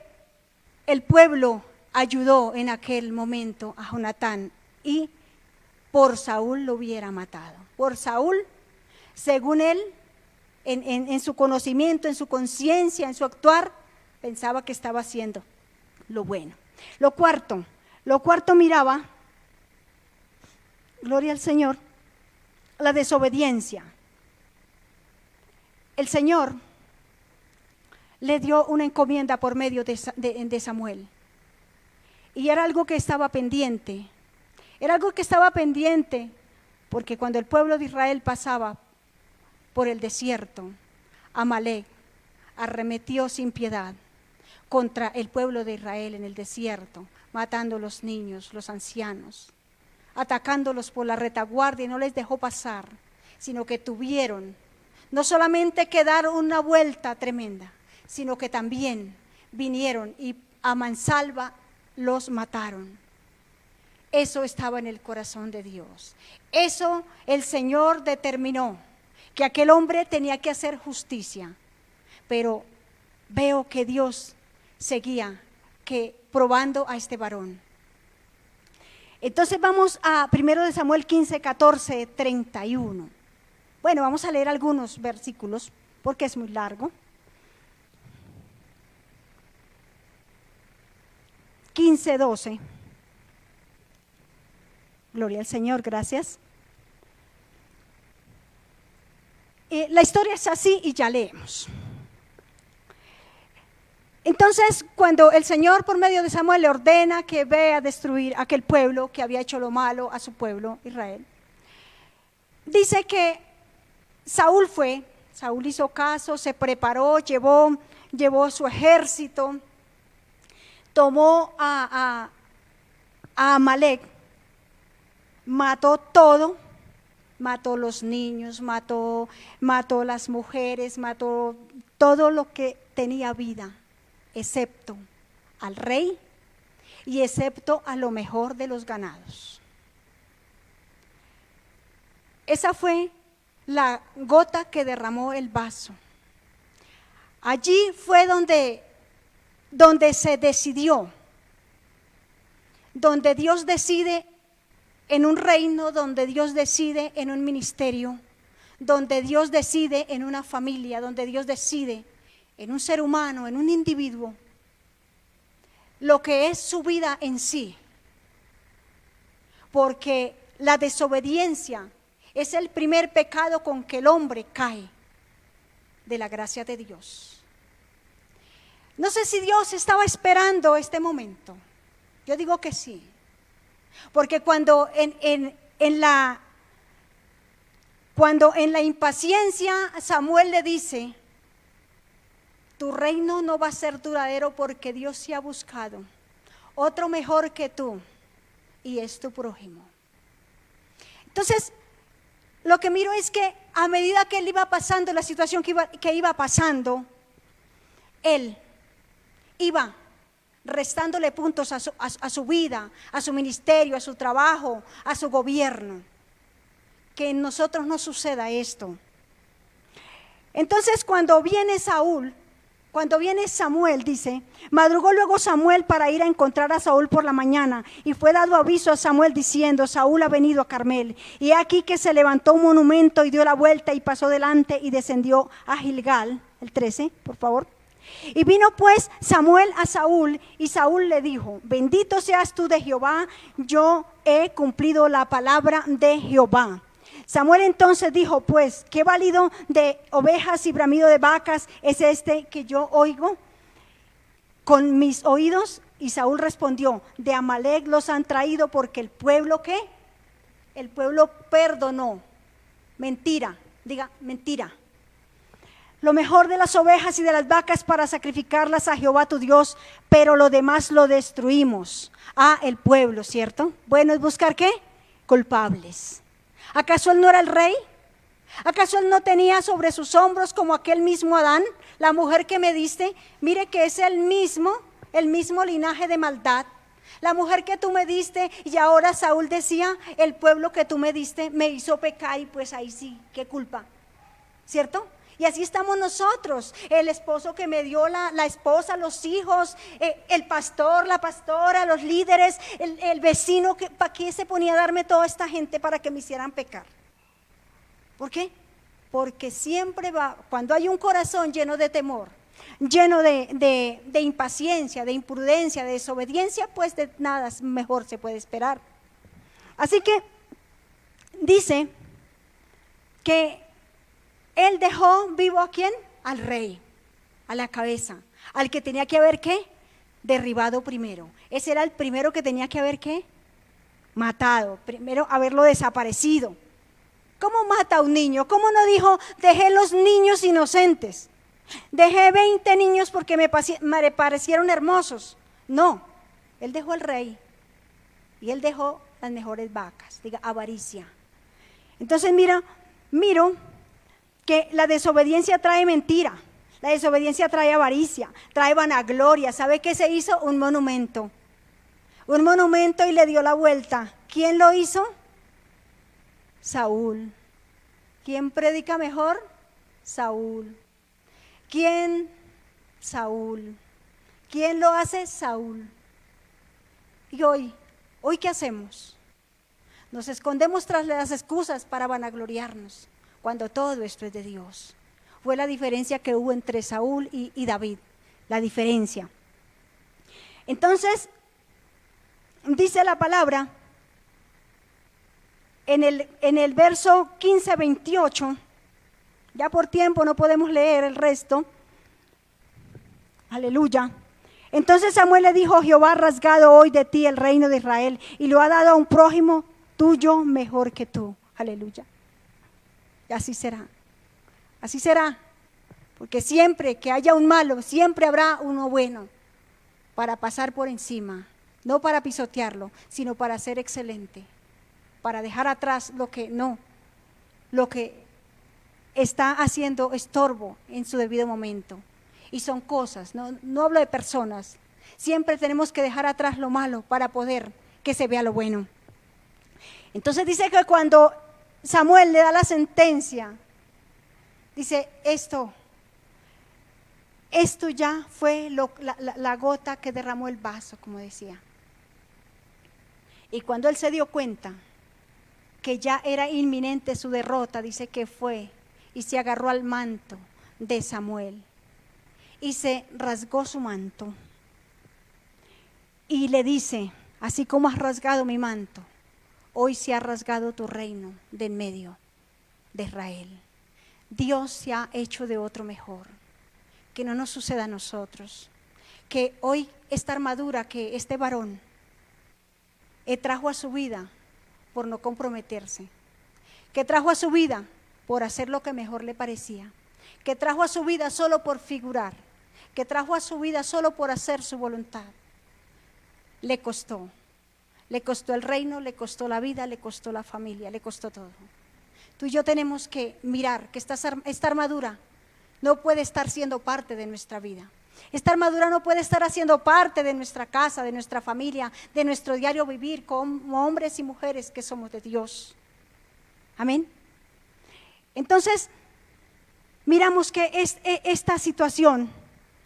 el pueblo ayudó en aquel momento a Jonatán y por Saúl lo hubiera matado. Por Saúl, según él, en su conocimiento, en su conciencia, en su actuar, pensaba que estaba haciendo lo bueno. Lo cuarto miraba, gloria al Señor, la desobediencia. El Señor le dio una encomienda por medio de Samuel. Y era algo que estaba pendiente. Porque cuando el pueblo de Israel pasaba por el desierto, Amalek arremetió sin piedad contra el pueblo de Israel en el desierto, matando los niños, los ancianos, atacándolos por la retaguardia y no les dejó pasar, sino que tuvieron no solamente que dar una vuelta tremenda, sino que también vinieron y a mansalva los mataron. Eso estaba en el corazón de Dios. Eso el Señor determinó, que aquel hombre tenía que hacer justicia. Pero veo que Dios seguía probando a este varón. Entonces vamos a 1 Samuel 15, 14, 31. Bueno, vamos a leer algunos versículos porque es muy largo. 15:12. Gloria al Señor, gracias. La historia es así y ya leemos. Entonces, cuando el Señor por medio de Samuel le ordena que vea a destruir a aquel pueblo que había hecho lo malo a su pueblo, Israel, dice que Saúl hizo caso, se preparó, llevó su ejército, tomó a Amalek, mató todo, mató los niños, mató las mujeres, mató todo lo que tenía vida, excepto al rey y excepto a lo mejor de los ganados. Esa fue la gota que derramó el vaso. Allí fue donde se decidió, donde Dios decide en un reino, donde Dios decide en un ministerio, donde Dios decide en una familia, donde Dios decide en un ser humano, en un individuo, lo que es su vida en sí. Porque la desobediencia es el primer pecado con que el hombre cae de la gracia de Dios. No sé si Dios estaba esperando este momento. Yo digo que sí. Porque cuando en la impaciencia Samuel le dice: tu reino no va a ser duradero porque Dios se ha buscado otro mejor que tú y es tu prójimo. Entonces, lo que miro es que a medida que él iba pasando, la situación que iba pasando, él iba restándole puntos a su vida, a su ministerio, a su trabajo, a su gobierno. Que en nosotros no suceda esto. Entonces cuando viene Samuel, dice: madrugó luego Samuel para ir a encontrar a Saúl por la mañana, y fue dado aviso a Samuel diciendo: Saúl ha venido a Carmel. Y aquí que se levantó un monumento y dio la vuelta y pasó delante y descendió a Gilgal. El 13, por favor. Y vino pues Samuel a Saúl, y Saúl le dijo: bendito seas tú de Jehová, yo he cumplido la palabra de Jehová. Samuel entonces dijo: pues, ¿qué válido de ovejas y bramido de vacas es este que yo oigo con mis oídos? Y Saúl respondió: de Amalek los han traído porque el pueblo, ¿qué? El pueblo perdonó. Mentira, diga mentira. Lo mejor de las ovejas y de las vacas para sacrificarlas a Jehová tu Dios, pero lo demás lo destruimos. El pueblo, ¿cierto? Bueno, es buscar ¿qué? Culpables. ¿Acaso él no era el rey? ¿Acaso él no tenía sobre sus hombros como aquel mismo Adán, la mujer que me diste? Mire que es el mismo linaje de maldad. La mujer que tú me diste, y ahora Saúl decía: el pueblo que tú me diste me hizo pecar, y pues ahí sí, ¿qué culpa? ¿Cierto? Y así estamos nosotros, el esposo que me dio la esposa, los hijos, el pastor, la pastora, los líderes, el vecino, ¿para qué se ponía a darme toda esta gente para que me hicieran pecar? ¿Por qué? Porque siempre cuando hay un corazón lleno de temor, lleno de impaciencia, de imprudencia, de desobediencia, pues de nada mejor se puede esperar. Así que dice que él dejó vivo ¿a quién? Al rey, a la cabeza, al que tenía que haber ¿qué? Derribado primero. Ese era el primero que tenía que haber ¿qué? Matado, primero haberlo desaparecido. ¿Cómo mata a un niño? ¿Cómo no dijo: dejé los niños inocentes? Dejé 20 niños porque me parecieron hermosos. No, él dejó al rey y él dejó las mejores vacas, diga avaricia. Entonces miro que la desobediencia trae mentira, la desobediencia trae avaricia, trae vanagloria. ¿Sabe qué se hizo? Un monumento y le dio la vuelta. ¿Quién lo hizo? Saúl. ¿Quién predica mejor? Saúl. ¿Quién? Saúl. ¿Quién lo hace? Saúl. Y hoy ¿qué hacemos? Nos escondemos tras las excusas para vanagloriarnos, cuando todo esto es de Dios. Fue la diferencia que hubo entre Saúl y David, la diferencia. Entonces, dice la palabra en el verso 15-28, ya por tiempo no podemos leer el resto. Aleluya. Entonces Samuel le dijo: Jehová ha rasgado hoy de ti el reino de Israel y lo ha dado a un prójimo tuyo mejor que tú. Aleluya. Y así será. Así será. Porque siempre que haya un malo, siempre habrá uno bueno para pasar por encima. No para pisotearlo, sino para ser excelente. Para dejar atrás lo que está haciendo estorbo en su debido momento. Y son cosas, no hablo de personas. Siempre tenemos que dejar atrás lo malo para poder que se vea lo bueno. Entonces dice que cuando Samuel le da la sentencia, dice: esto ya fue la gota que derramó el vaso, como decía. Y cuando él se dio cuenta que ya era inminente su derrota, dice que fue y se agarró al manto de Samuel y se rasgó su manto y le dice: así como has rasgado mi manto, hoy se ha rasgado tu reino de en medio de Israel. Dios se ha hecho de otro mejor. Que no nos suceda a nosotros. Que hoy esta armadura que este varón trajo a su vida por no comprometerse, que trajo a su vida por hacer lo que mejor le parecía, que trajo a su vida solo por figurar, que trajo a su vida solo por hacer su voluntad, le costó el reino, le costó la vida, le costó la familia, le costó todo. Tú y yo tenemos que mirar que esta armadura no puede estar siendo parte de nuestra vida. Esta armadura no puede estar haciendo parte de nuestra casa, de nuestra familia, de nuestro diario vivir como hombres y mujeres que somos de Dios. Amén. Entonces, miramos que esta situación,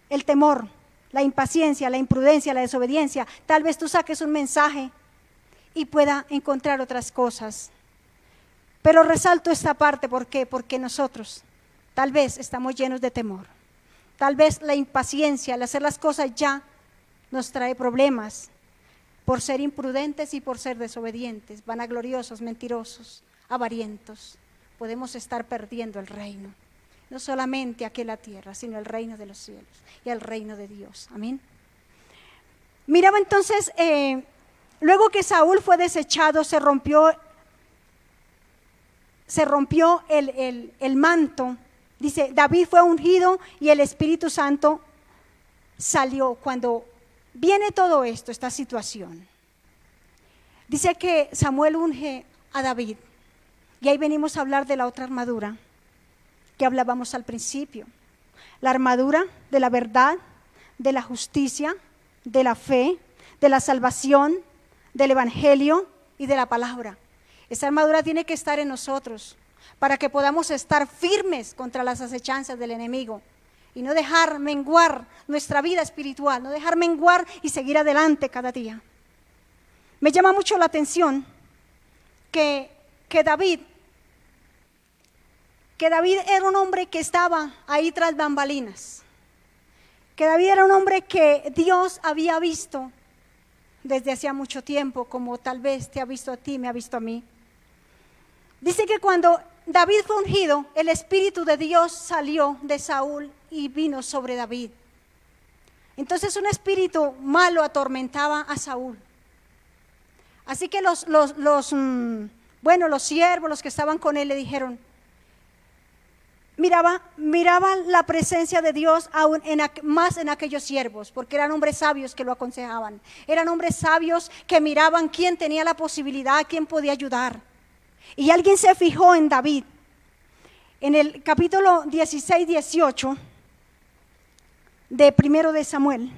el temor, la impaciencia, la imprudencia, la desobediencia, tal vez tú saques un mensaje y pueda encontrar otras cosas. Pero resalto esta parte, ¿por qué? Porque nosotros tal vez estamos llenos de temor. Tal vez la impaciencia, el hacer las cosas ya, nos trae problemas por ser imprudentes y por ser desobedientes, vanagloriosos, mentirosos, avarientos. Podemos estar perdiendo el reino, no solamente aquí en la tierra, sino el reino de los cielos y el reino de Dios. Amén. Miraba entonces, luego que Saúl fue desechado, se rompió el manto. Dice: David fue ungido y el Espíritu Santo salió. Cuando viene todo esto, esta situación, dice que Samuel unge a David. Y ahí venimos a hablar de la otra armadura que hablábamos al principio. La armadura de la verdad, de la justicia, de la fe, de la salvación, del evangelio y de la palabra. Esa armadura tiene que estar en nosotros para que podamos estar firmes contra las acechanzas del enemigo y no dejar menguar nuestra vida espiritual, no dejar menguar y seguir adelante cada día. Me llama mucho la atención que David era un hombre que estaba ahí tras bambalinas, que David era un hombre que Dios había visto desde hacía mucho tiempo, como tal vez te ha visto a ti, me ha visto a mí. Dice que cuando David fue ungido, el Espíritu de Dios salió de Saúl y vino sobre David. Entonces un espíritu malo atormentaba a Saúl. Así que los siervos, los que estaban con él, le dijeron, miraban la presencia de Dios aún más en aquellos siervos, porque eran hombres sabios que lo aconsejaban. Eran hombres sabios que miraban quién tenía la posibilidad, quién podía ayudar. Y alguien se fijó en David. En el capítulo 16-18 de primero de Samuel,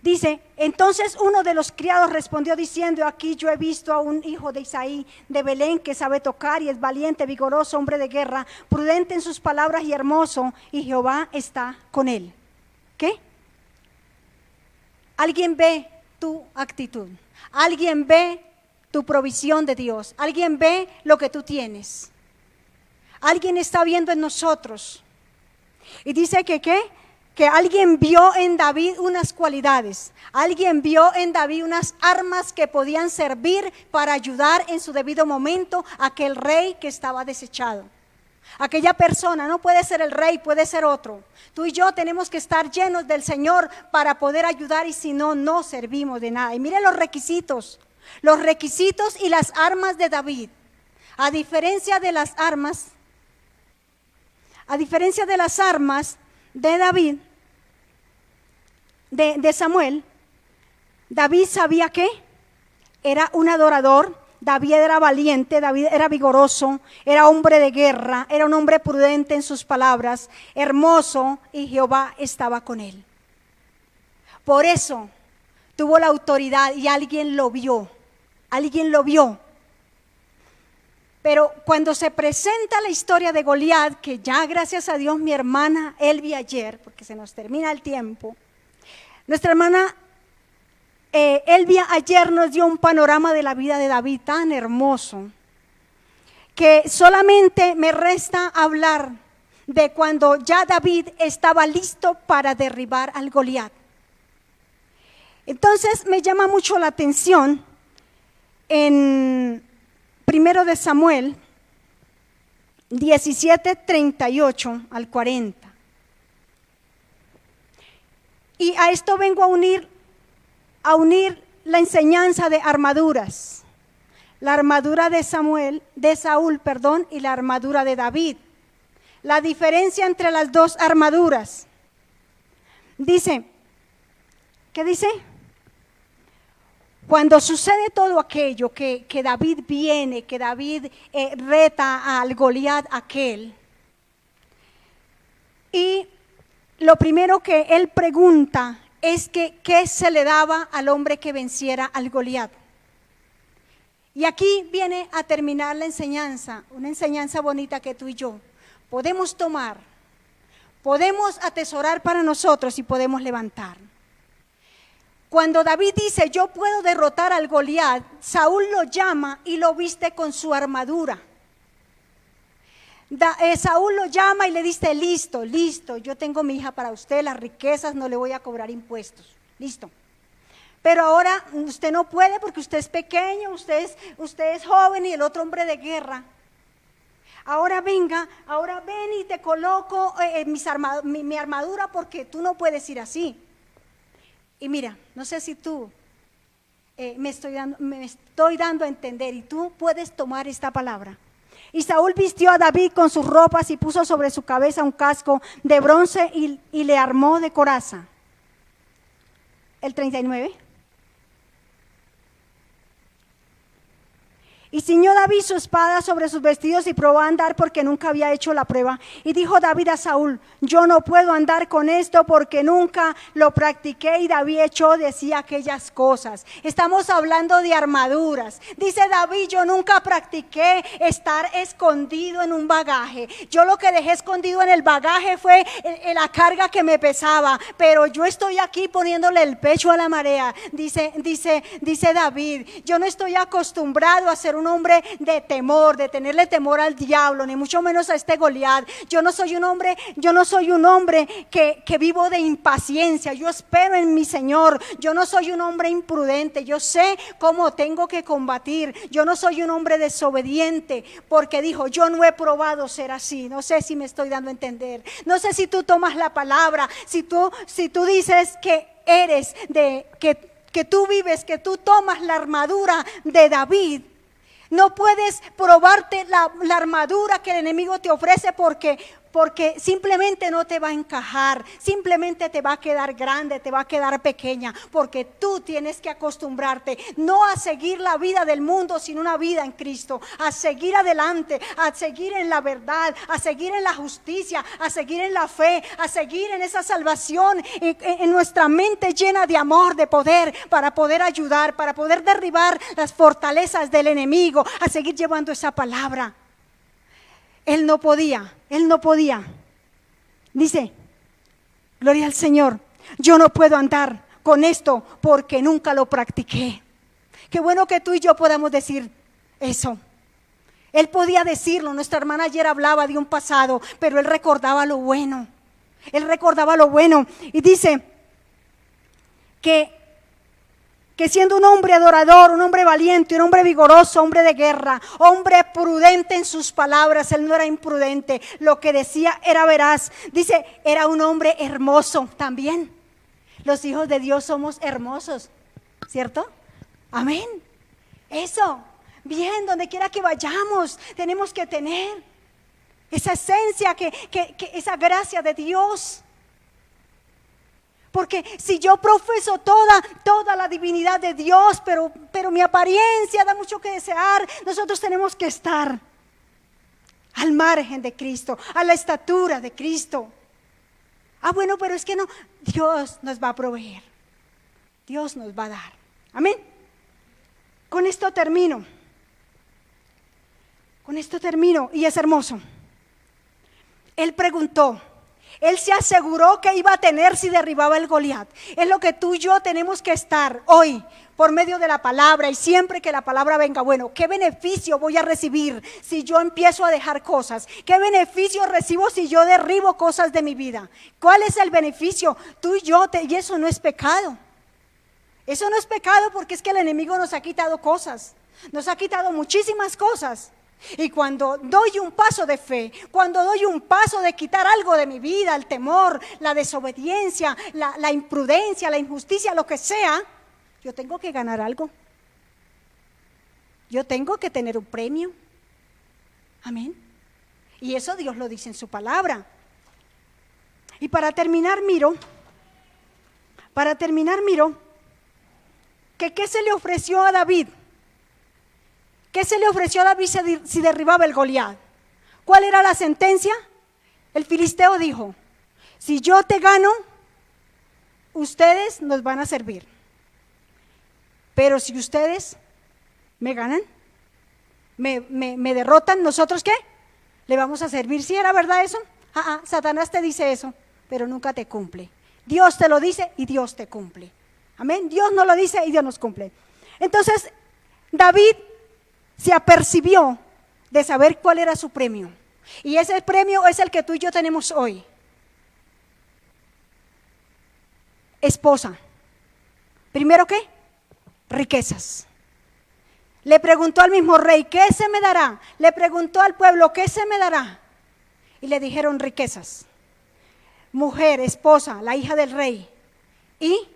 dice: entonces uno de los criados respondió diciendo: aquí yo he visto a un hijo de Isaí de Belén que sabe tocar y es valiente, vigoroso, hombre de guerra, prudente en sus palabras y hermoso, y Jehová está con él. ¿Qué? Alguien ve tu actitud, alguien ve tu provisión de Dios, alguien ve lo que tú tienes, alguien está viendo en nosotros. Y dice que ¿qué? que alguien vio en David unas cualidades, alguien vio en David unas armas que podían servir para ayudar en su debido momento a aquel rey que estaba desechado. Aquella persona no puede ser el rey, puede ser otro. Tú y yo tenemos que estar llenos del Señor para poder ayudar, y si no, no servimos de nada. Y mire los requisitos y las armas de David. A diferencia de las armas de David, de Samuel, David sabía que era un adorador. David era valiente, David era vigoroso, era hombre de guerra, era un hombre prudente en sus palabras, hermoso, y Jehová estaba con él. Por eso tuvo la autoridad y alguien lo vio. Pero cuando se presenta la historia de Goliat, que ya gracias a Dios mi hermana Elvia ayer, porque se nos termina el tiempo, nuestra hermana Elvia ayer nos dio un panorama de la vida de David tan hermoso, que solamente me resta hablar de cuando ya David estaba listo para derribar al Goliat. Entonces me llama mucho la atención en 1 de Samuel 17:38 al 40. Y a esto vengo a unir la enseñanza de armaduras. La armadura de Saúl, y la armadura de David. La diferencia entre las dos armaduras. Dice, ¿qué dice? Cuando sucede todo aquello, que David viene, que David reta al Goliat aquel, y lo primero que él pregunta es que ¿qué se le daba al hombre que venciera al Goliat? Y aquí viene a terminar la enseñanza, una enseñanza bonita que tú y yo podemos tomar, podemos atesorar para nosotros y podemos levantar. Cuando David dice, yo puedo derrotar al Goliat, Saúl lo llama y lo viste con su armadura. Saúl lo llama y le dice, listo, yo tengo mi hija para usted, las riquezas, no le voy a cobrar impuestos, listo. Pero ahora usted no puede porque usted es pequeño, usted es joven y el otro hombre de guerra. Ahora ven y te coloco mi armadura porque tú no puedes ir así. Y mira, no sé si tú me estoy dando a entender y tú puedes tomar esta palabra. Y Saúl vistió a David con sus ropas y puso sobre su cabeza un casco de bronce y le armó de coraza. El 39. Y ciñó David su espada sobre sus vestidos y probó a andar porque nunca había hecho la prueba. Y dijo David a Saúl, yo no puedo andar con esto porque nunca lo practiqué. Y David echó de sí aquellas cosas. Estamos hablando de armaduras. Dice David, yo nunca practiqué estar escondido en un bagaje. Yo lo que dejé escondido en el bagaje fue la carga que me pesaba. Pero yo estoy aquí poniéndole el pecho a la marea. Dice David, yo no estoy acostumbrado a ser un hombre de temor, de tenerle temor al diablo, ni mucho menos a este Goliat. Yo no soy un hombre que vivo de impaciencia. Yo espero en mi Señor. Yo no soy un hombre imprudente. Yo sé cómo tengo que combatir. Yo no soy un hombre desobediente, porque dijo, yo no he probado ser así. No sé si me estoy dando a entender. No sé si tú tomas la palabra, si tú dices que eres que tú vives, que tú tomas la armadura de David. No puedes probarte la armadura que el enemigo te ofrece porque simplemente no te va a encajar, simplemente te va a quedar grande, te va a quedar pequeña, porque tú tienes que acostumbrarte no a seguir la vida del mundo, sino una vida en Cristo, a seguir adelante, a seguir en la verdad, a seguir en la justicia, a seguir en la fe, a seguir en esa salvación, en nuestra mente llena de amor, de poder, para poder ayudar, para poder derribar las fortalezas del enemigo, a seguir llevando esa palabra. Él no podía. Dice, gloria al Señor, yo no puedo andar con esto porque nunca lo practiqué. Qué bueno que tú y yo podamos decir eso. Él podía decirlo, nuestra hermana ayer hablaba de un pasado, pero él recordaba lo bueno. Él recordaba lo bueno y dice que siendo un hombre adorador, un hombre valiente, un hombre vigoroso, hombre de guerra, hombre prudente en sus palabras, él no era imprudente, lo que decía era veraz. Dice, era un hombre hermoso también. Los hijos de Dios somos hermosos, ¿cierto? Amén. Eso, bien, donde quiera que vayamos, tenemos que tener esa esencia, esa gracia de Dios. Porque si yo profeso toda la divinidad de Dios, pero mi apariencia da mucho que desear, nosotros tenemos que estar al margen de Cristo, a la estatura de Cristo. Bueno, pero es que no, Dios nos va a proveer, Dios nos va a dar. Amén. Con esto termino y es hermoso. Él preguntó. Él se aseguró que iba a tener si derribaba el Goliat. Es lo que tú y yo tenemos que estar hoy por medio de la palabra y siempre que la palabra venga. Bueno, ¿qué beneficio voy a recibir si yo empiezo a dejar cosas? ¿Qué beneficio recibo si yo derribo cosas de mi vida? ¿Cuál es el beneficio? Tú y yo, y eso no es pecado. Eso no es pecado porque es que el enemigo nos ha quitado cosas. Nos ha quitado muchísimas cosas. Y cuando doy un paso de fe, cuando doy un paso de quitar algo de mi vida, el temor, la desobediencia, la imprudencia, la injusticia, lo que sea, yo tengo que ganar algo. Yo tengo que tener un premio. Amén. Y eso Dios lo dice en su palabra. Y para terminar miro que ¿qué se le ofreció a David? ¿Qué se le ofreció a David si derribaba el Goliat? ¿Cuál era la sentencia? El filisteo dijo, si yo te gano, ustedes nos van a servir. Pero si ustedes me ganan, me derrotan, ¿nosotros qué? ¿Le vamos a servir? ¿Sí era verdad eso? Satanás te dice eso, pero nunca te cumple. Dios te lo dice y Dios te cumple. Amén. Dios no lo dice y Dios nos cumple. Entonces, David se apercibió de saber cuál era su premio. Y ese premio es el que tú y yo tenemos hoy. Esposa. Primero, ¿qué? Riquezas. Le preguntó al mismo rey, ¿qué se me dará? Le preguntó al pueblo, ¿qué se me dará? Y le dijeron riquezas. Mujer, esposa, la hija del rey. Y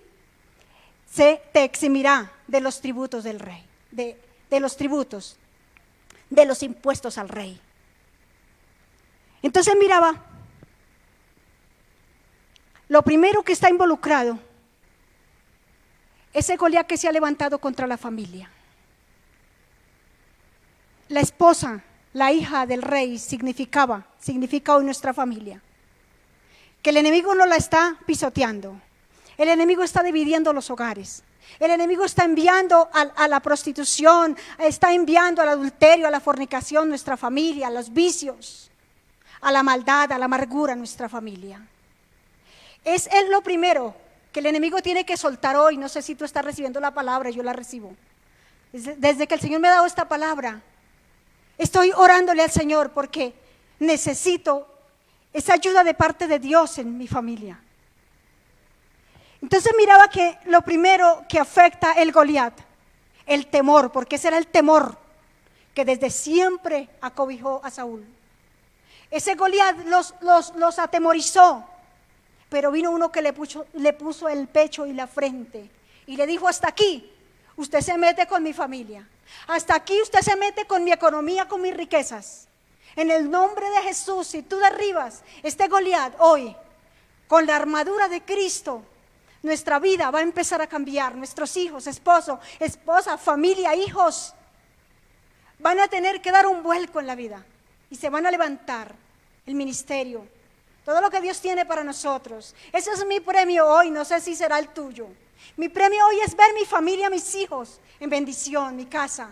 se te eximirá de los tributos del rey, de los tributos, de los impuestos al rey. Entonces miraba, lo primero que está involucrado, ese Goliat que se ha levantado contra la familia. La esposa, la hija del rey significa hoy nuestra familia. Que el enemigo no la está pisoteando. El enemigo está dividiendo los hogares. El enemigo está enviando a la prostitución, está enviando al adulterio, a la fornicación nuestra familia, a los vicios, a la maldad, a la amargura nuestra familia. Es lo primero que el enemigo tiene que soltar hoy. No sé si tú estás recibiendo la palabra, yo la recibo. Desde que el Señor me ha dado esta palabra, estoy orándole al Señor porque necesito esa ayuda de parte de Dios en mi familia. Entonces miraba que lo primero que afecta el Goliat, el temor, porque ese era el temor que desde siempre acobijó a Saúl. Ese Goliat los atemorizó, pero vino uno que le puso el pecho y la frente y le dijo, hasta aquí usted se mete con mi familia, hasta aquí usted se mete con mi economía, con mis riquezas. En el nombre de Jesús, si tú derribas este Goliat hoy, con la armadura de Cristo, nuestra vida va a empezar a cambiar. Nuestros hijos, esposa, familia, hijos, van a tener que dar un vuelco en la vida y se van a levantar el ministerio, todo lo que Dios tiene para nosotros. Ese es mi premio hoy, no sé si será el tuyo. Mi premio hoy es ver mi familia, mis hijos en bendición, mi casa,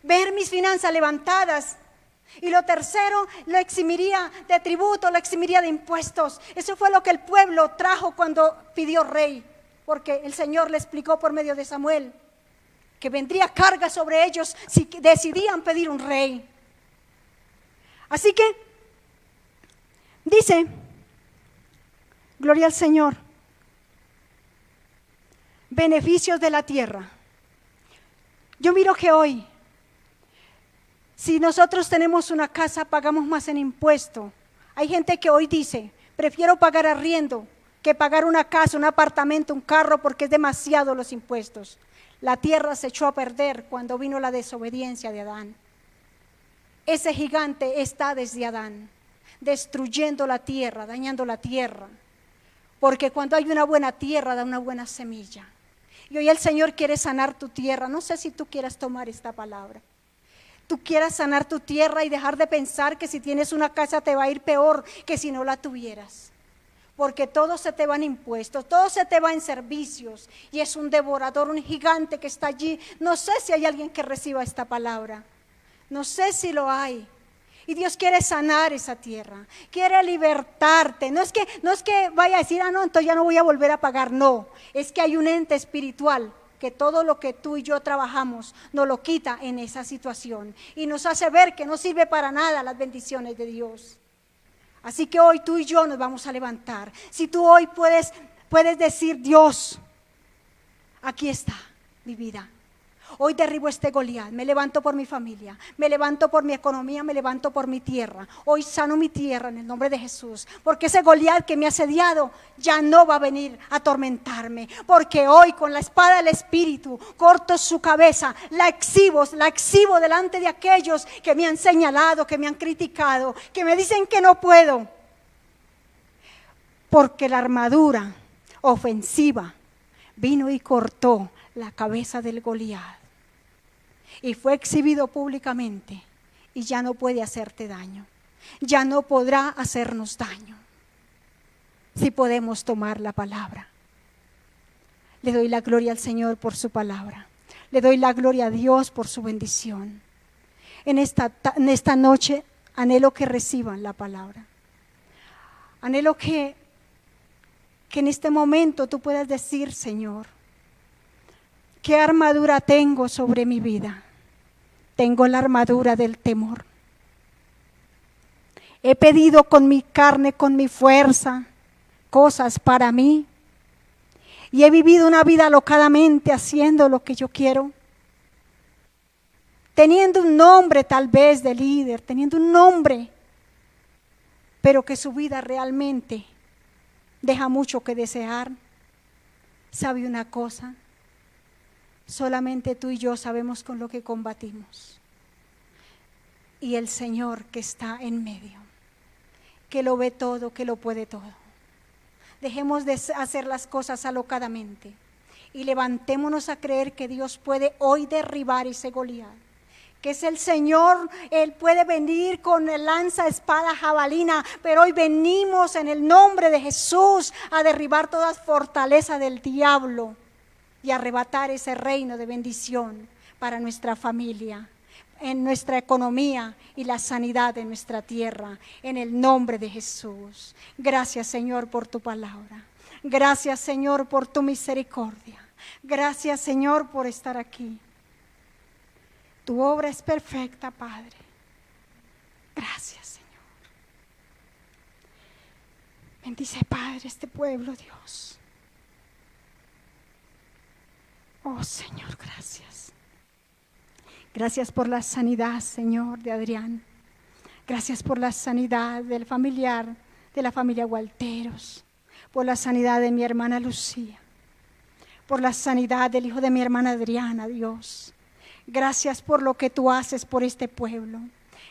ver mis finanzas levantadas. Y lo tercero, lo eximiría de tributo, lo eximiría de impuestos. Eso fue lo que el pueblo trajo cuando pidió rey, porque el Señor le explicó por medio de Samuel que vendría carga sobre ellos si decidían pedir un rey. Así que dice Gloria al Señor. Beneficios de la tierra. Yo miro que hoy, si nosotros tenemos una casa, pagamos más en impuesto. Hay gente que hoy dice, prefiero pagar arriendo que pagar una casa, un apartamento, un carro, porque es demasiado los impuestos. La tierra se echó a perder cuando vino la desobediencia de Adán. Ese gigante está desde Adán, destruyendo la tierra, dañando la tierra. Porque cuando hay una buena tierra, da una buena semilla. Y hoy el Señor quiere sanar tu tierra. No sé si tú quieras tomar esta palabra. Tú quieras sanar tu tierra y dejar de pensar que si tienes una casa te va a ir peor que si no la tuvieras. Porque todo se te va en impuestos, todo se te va en servicios. Y es un devorador, un gigante que está allí. No sé si hay alguien que reciba esta palabra. No sé si lo hay. Y Dios quiere sanar esa tierra, quiere libertarte. No es que vaya a decir, no, entonces ya no voy a volver a pagar. No, es que hay un ente espiritual que todo lo que tú y yo trabajamos nos lo quita en esa situación. Y nos hace ver que no sirve para nada las bendiciones de Dios. Así que hoy tú y yo nos vamos a levantar. Si tú hoy puedes decir, Dios, aquí está mi vida. Hoy derribo este Goliat, me levanto por mi familia, me levanto por mi economía, me levanto por mi tierra. Hoy sano mi tierra en el nombre de Jesús, porque ese Goliat que me ha asediado ya no va a venir a atormentarme, porque hoy con la espada del Espíritu corto su cabeza, la exhibo delante de aquellos que me han señalado, que me han criticado, que me dicen que no puedo, porque la armadura ofensiva vino y cortó la cabeza del Goliat. Y fue exhibido públicamente y ya no puede hacerte daño, ya no podrá hacernos daño si podemos tomar la palabra. Le doy la gloria al Señor por su palabra, le doy la gloria a Dios por su bendición. En esta noche anhelo que reciban la palabra, anhelo que en este momento tú puedas decir, Señor, ¿qué armadura tengo sobre mi vida? Tengo la armadura del temor. He pedido con mi carne, con mi fuerza, cosas para mí. Y he vivido una vida alocadamente haciendo lo que yo quiero. Teniendo un nombre tal vez de líder, teniendo un nombre, pero que su vida realmente deja mucho que desear. ¿Sabe una cosa? Solamente tú y yo sabemos con lo que combatimos. Y el Señor que está en medio, que lo ve todo, que lo puede todo. Dejemos de hacer las cosas alocadamente y levantémonos a creer que Dios puede hoy derribar ese Goliat. Que es el Señor, Él puede venir con el lanza, espada, jabalina, pero hoy venimos en el nombre de Jesús a derribar toda fortaleza del diablo y arrebatar ese reino de bendición para nuestra familia, en nuestra economía y la sanidad de nuestra tierra, en el nombre de Jesús. Gracias, Señor, por tu palabra. Gracias, Señor, por tu misericordia. Gracias, Señor, por estar aquí. Tu obra es perfecta, Padre. Gracias, Señor. Bendice, Padre, este pueblo, Dios. Oh, Señor, gracias. Gracias por la sanidad, Señor, de Adrián. Gracias por la sanidad del familiar, de la familia Gualteros. Por la sanidad de mi hermana Lucía. Por la sanidad del hijo de mi hermana Adriana, Dios. Gracias por lo que tú haces por este pueblo.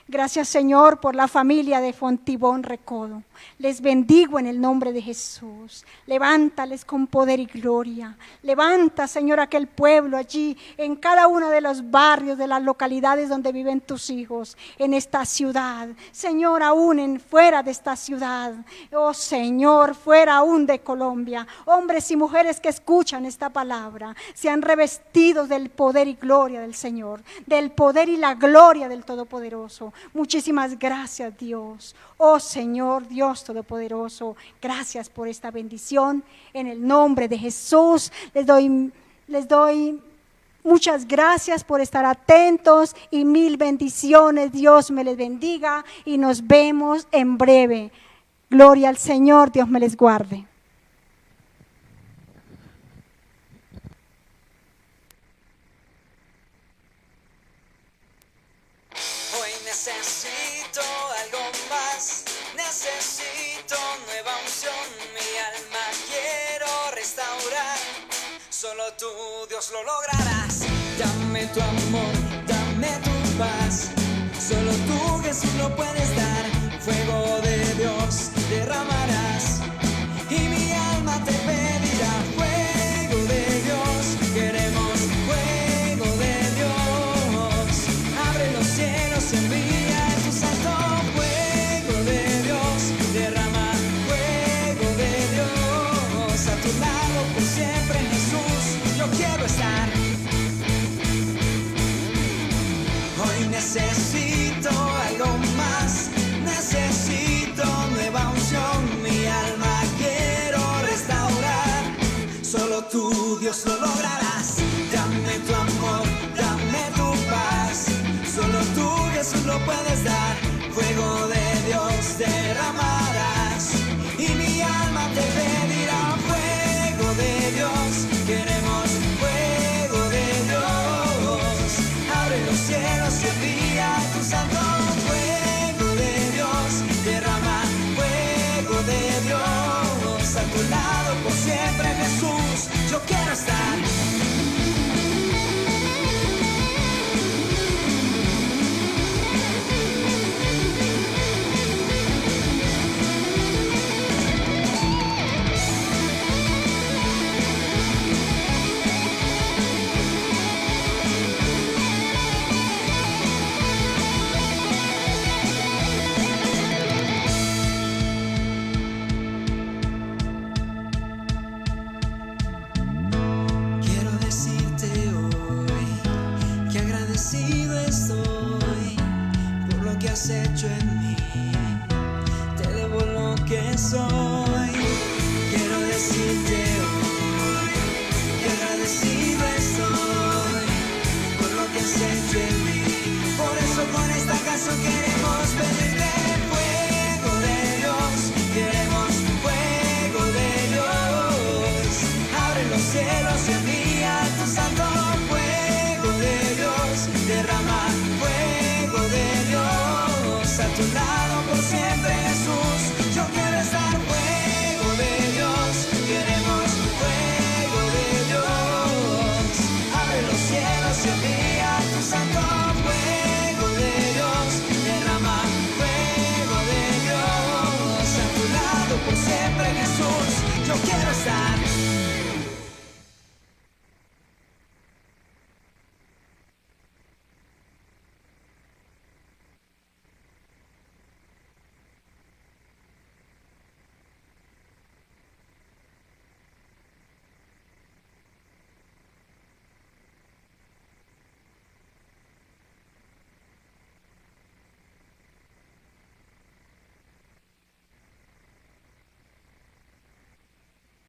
Gracias, Señor, por la familia de Fontibón Recodo. Les bendigo en el nombre de Jesús. Levántales con poder y gloria. Levanta, Señor, aquel pueblo allí, en cada uno de los barrios, de las localidades donde viven tus hijos, en esta ciudad. Señor, aún fuera de esta ciudad. Oh, Señor, fuera aún de Colombia. Hombres y mujeres que escuchan esta palabra, sean revestidos del poder y gloria del Señor, del poder y la gloria del Todopoderoso. Muchísimas gracias, Dios. Oh, Señor, Dios Todopoderoso, gracias por esta bendición. En el nombre de Jesús les doy muchas gracias por estar atentos y mil bendiciones. Dios me les bendiga y nos vemos en breve. Gloria al Señor, Dios me les guarde. necesito algo más, necesito nueva unción, mi alma quiero restaurar, solo tú, Dios, lo lograrás. Dame tu amor, dame tu paz, solo tú, Jesús, lo puedes dar, fuego de Dios derramarás, y mi alma te pedirá, fuego de Dios, queremos fuego de Dios, abre los cielos, envía tu santo fuego de Dios, derrama fuego de Dios, a tu lado por siempre, Jesús, yo quiero estar. Hoy necesito algo más, necesito nueva unción, mi alma quiero restaurar, solo tú, Dios, lo lograrás. Dame tu amor, dame tu paz, solo tú, Jesús, lo puedes dar, fuego de Dios derramarás, y mi alma te pedirá, fuego de Dios, queremos fuego de Dios, abre los cielos y envía tu santo fuego de Dios, derrama fuego de Dios, a tu lado por siempre, Jesús, yo quiero estar. Quiero decirte hoy que agradecido estoy por lo que has hecho en mí, te debo lo que soy. Quiero decirte hoy que agradecido estoy por lo que has hecho en mí, por eso con esta canción queremos pedirte fuego de Dios, queremos fuego de Dios, abre los cielos y envía tu santo fuego de Dios, derrama fuego de Dios, a tu lado por siempre, Jesús, yo quiero estar, fuego de Dios, queremos fuego de Dios, abre los cielos y envía tu santo fuego de Dios, derrama fuego de Dios, a tu lado por siempre, Jesús, yo quiero estar.